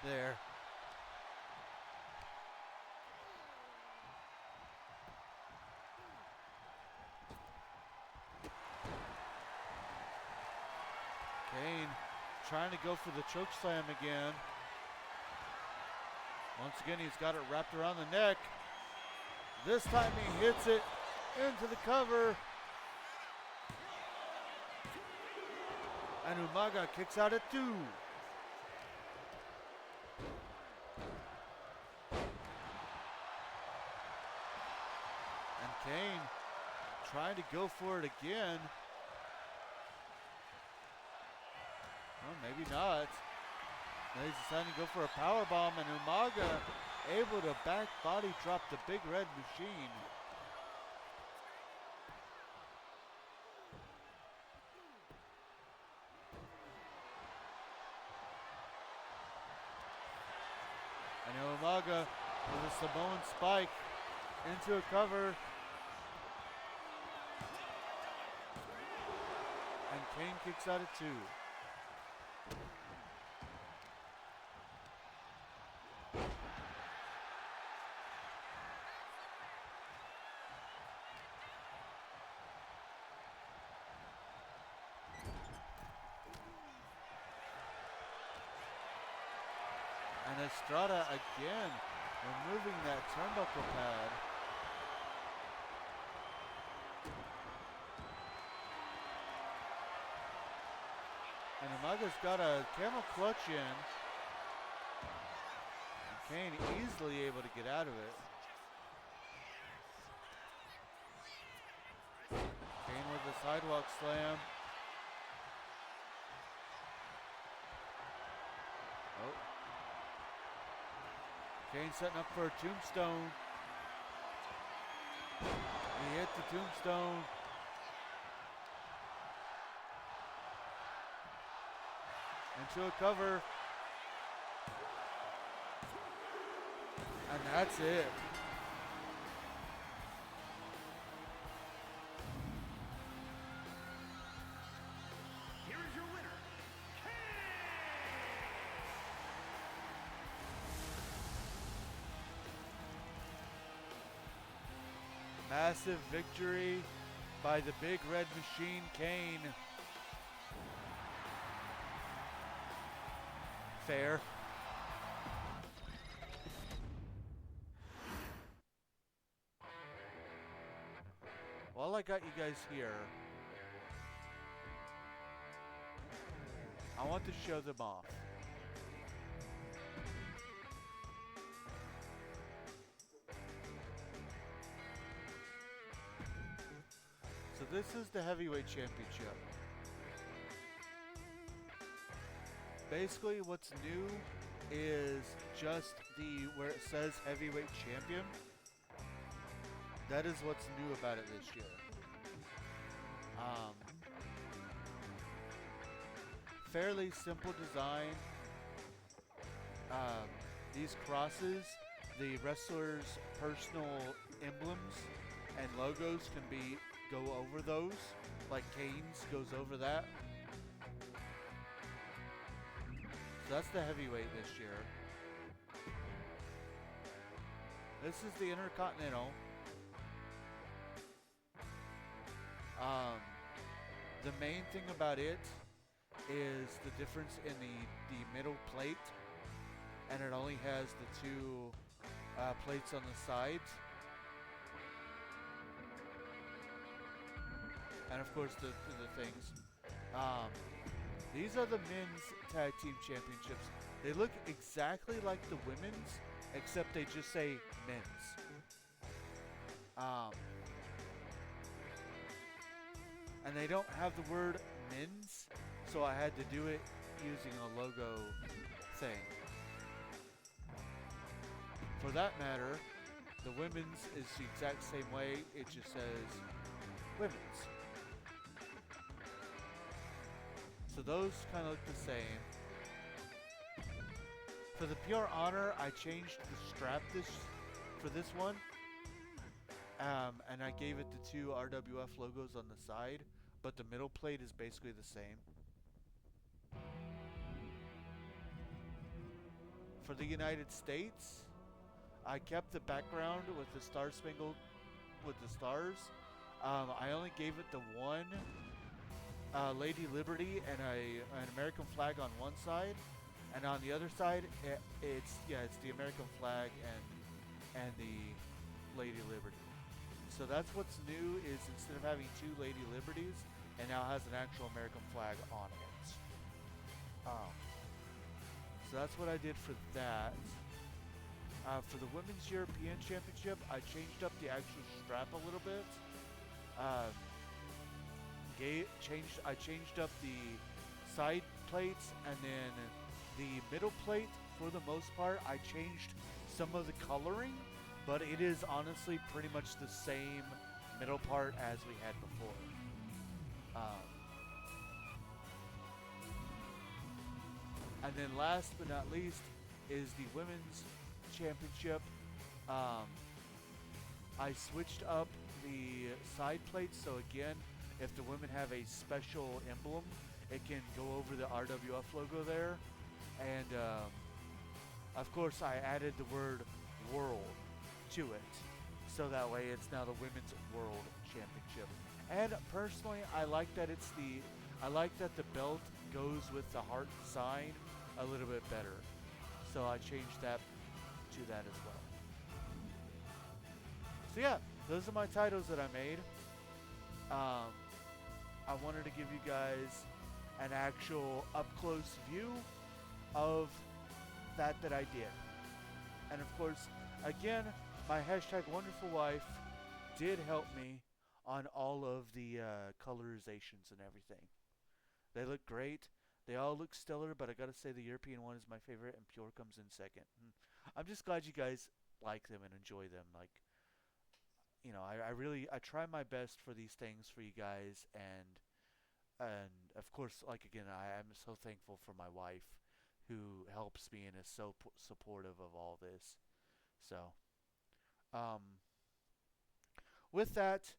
there. Kane trying to go for the choke slam again. Once again, he's got it wrapped around the neck. This time he hits it into the cover. And Umaga kicks out at 2. And Kane trying to go for it again. Well, maybe not. Now he's deciding to go for a power bomb, and Umaga able to back body drop the Big Red Machine. And Umaga with a Samoan spike into a cover. And Kane kicks out at 2. And Estrada again removing that turnbuckle pad. And Umaga's got a camel clutch in. And Kane easily able to get out of it. Kane with the sidewalk slam. Oh. Kane setting up for a tombstone. He hit the tombstone. Into a cover. And that's it. Here is your winner, Massive victory by the Big Red Machine, Kane. Fair. While I got you guys here, I want to show them off. So this is the heavyweight championship. Basically what's new is just where it says heavyweight champion. That is what's new about it this year. Fairly simple design. These crosses, the wrestlers' personal emblems and logos can go over those, like Kane's goes over that. So that's the heavyweight this year. This is the Intercontinental. The main thing about it is the difference in the middle plate, and it only has the 2 plates on the sides. And of course the things. These are the men's tag team championships. They look exactly like the women's, except they just say men's. And they don't have the word men's, so I had to do it using a logo thing. For that matter, the women's is the exact same way. It just says women's. So those kind of look the same. For the Pure Honor, I changed the strap for this one. And I gave it the two RWF logos on the side, but the middle plate is basically the same. For the United States, I kept the background with the Star Spangled with the stars. I only gave it the one Lady Liberty and an American flag on one side, and on the other side, it's the American flag and the Lady Liberty. So that's what's new is instead of having two Lady Liberties, it now has an actual American flag on it. So that's what I did for that. For the Women's European Championship, I changed up the actual strap a little bit. I changed up the side plates, and then the middle plate, for the most part, I changed some of the coloring, but it is honestly pretty much the same middle part as we had before. And then last but not least is the Women's Championship. I switched up the side plates, so again, if the women have a special emblem, it can go over the RWF logo there. And of course, I added the word world to it, so that way it's now the Women's World Championship. And personally, I like that the belt goes with the heart sign a little bit better. So I changed that to that as well. So yeah, those are my titles that I made. I wanted to give you guys an actual up-close view of that I did. And of course, again, my #WonderfulWife did help me on all of the colorizations and everything. They look great. They all look stellar, but I gotta say the European one is my favorite, and Pure comes in second. I'm just glad you guys like them and enjoy them. Like, you know, I try my best for these things for you guys, and of course, like again, I'm so thankful for my wife, who helps me and is so supportive of all this. So, with that,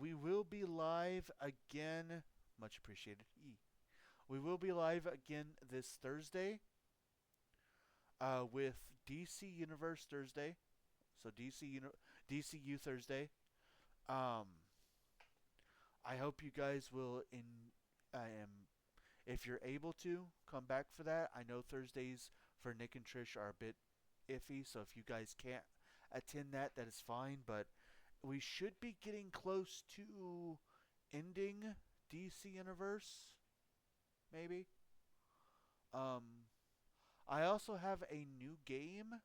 we will be live again. Much appreciated. We will be live again this Thursday with DC Universe Thursday. So DCU Thursday. I hope you guys will if you're able to, come back for that. I know Thursdays for Nick and Trish are a bit iffy, so if you guys can't attend that, that is fine. But we should be getting close to ending DC Universe. Maybe. I also have a new game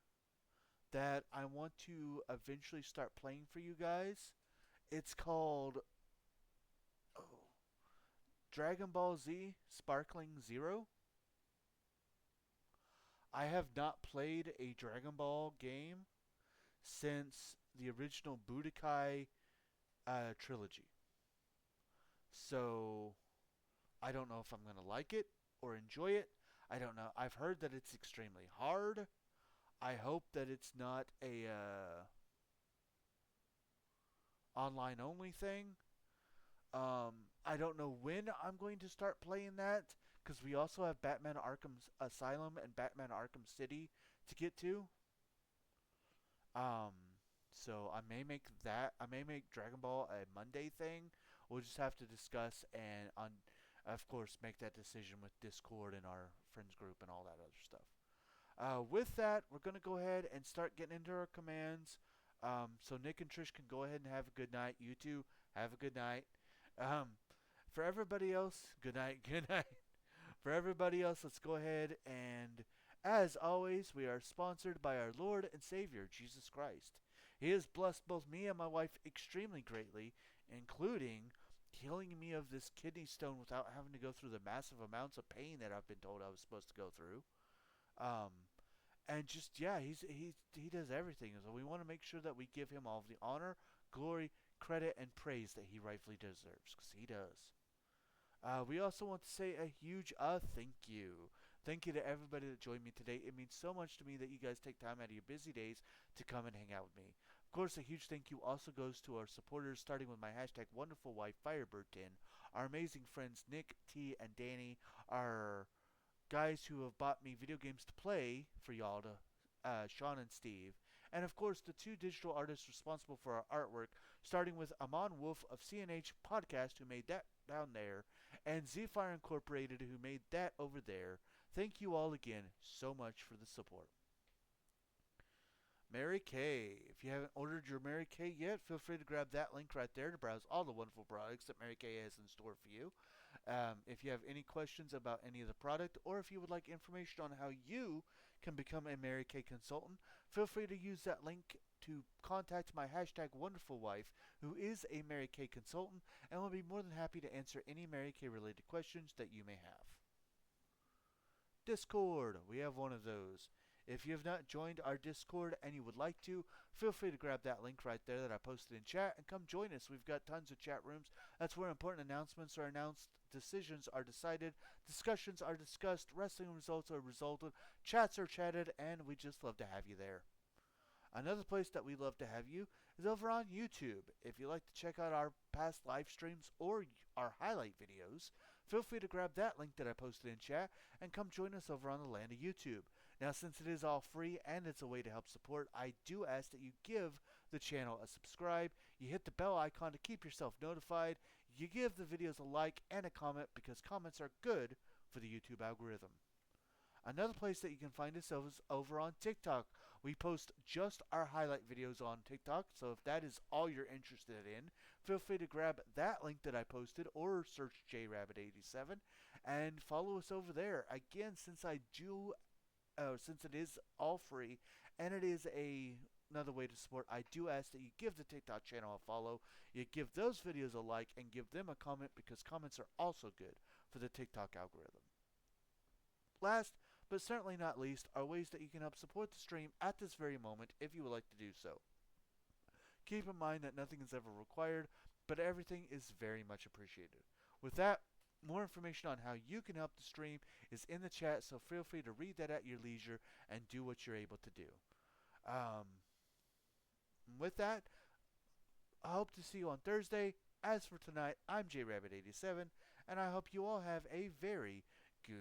that I want to eventually start playing for you guys. It's called Dragon Ball Z Sparkling Zero. I have not played a Dragon Ball game since the original Budokai trilogy. So I don't know if I'm going to like it or enjoy it. I don't know. I've heard that it's extremely hard. I hope that it's not a online only thing. I don't know when I'm going to start playing that, because we also have Batman Arkham Asylum and Batman Arkham City to get to. So I may make Dragon Ball a Monday thing. We'll just have to discuss and of course make that decision with Discord and our friends group and all that other stuff. With that, we're going to go ahead and start getting into our commands. So Nick and Trish can go ahead and have a good night. You two, have a good night. For everybody else, good night, good night. For everybody else, let's go ahead and, as always, we are sponsored by our Lord and Savior, Jesus Christ. He has blessed both me and my wife extremely greatly, including healing me of this kidney stone without having to go through the massive amounts of pain that I've been told I was supposed to go through. Um, and just yeah, he does everything. So we want to make sure that we give him all of the honor, glory, credit, and praise that he rightfully deserves, because he does. We also want to say a huge thank you. Thank you to everybody that joined me today. It means so much to me that you guys take time out of your busy days to come and hang out with me. Of course, a huge thank you also goes to our supporters, starting with my hashtag wonderful wife Firebird10, our amazing friends Nick, T, and Danny, our guys who have bought me video games to play for y'all to Sean and Steve, and of course the two digital artists responsible for our artwork, starting with Amon Wolf of CNH Podcast, who made that down there, and Zfire Incorporated, who made that over there. Thank you all again so much for the support. Mary Kay. If you haven't ordered your Mary Kay yet, feel free to grab that link right there to browse all the wonderful products that Mary Kay has in store for you. If you have any questions about any of the product, or if you would like information on how you can become a Mary Kay consultant, feel free to use that link to contact my hashtag wonderful wife, who is a Mary Kay consultant, and will be more than happy to answer any Mary Kay related questions that you may have. Discord. We have one of those. If you have not joined our Discord and you would like to, feel free to grab that link right there that I posted in chat and come join us. We've got tons of chat rooms. That's where important announcements are announced, decisions are decided, discussions are discussed, wrestling results are resulted, chats are chatted, and we just love to have you there. Another place that we love to have you is over on YouTube. If you like to check out our past live streams or our highlight videos, feel free to grab that link that I posted in chat and come join us over on the land of YouTube. Now, since it is all free and it's a way to help support, I do ask that you give the channel a subscribe, you hit the bell icon to keep yourself notified, you give the videos a like and a comment, because comments are good for the YouTube algorithm. Another place that you can find us is over on TikTok. We post just our highlight videos on TikTok, so if that is all you're interested in, feel free to grab that link that I posted or search JRabbit87 and follow us over there. Again, since it is all free and it is another way to support, I do ask that you give the TikTok channel a follow, you give those videos a like, and give them a comment, because comments are also good for the TikTok algorithm. Last, but certainly not least, are ways that you can help support the stream at this very moment if you would like to do so. Keep in mind that nothing is ever required, but everything is very much appreciated. With that, more information on how you can help the stream is in the chat, so feel free to read that at your leisure and do what you're able to do. With that, I hope to see you on Thursday. As for tonight, I'm JRabbit87, and I hope you all have a very good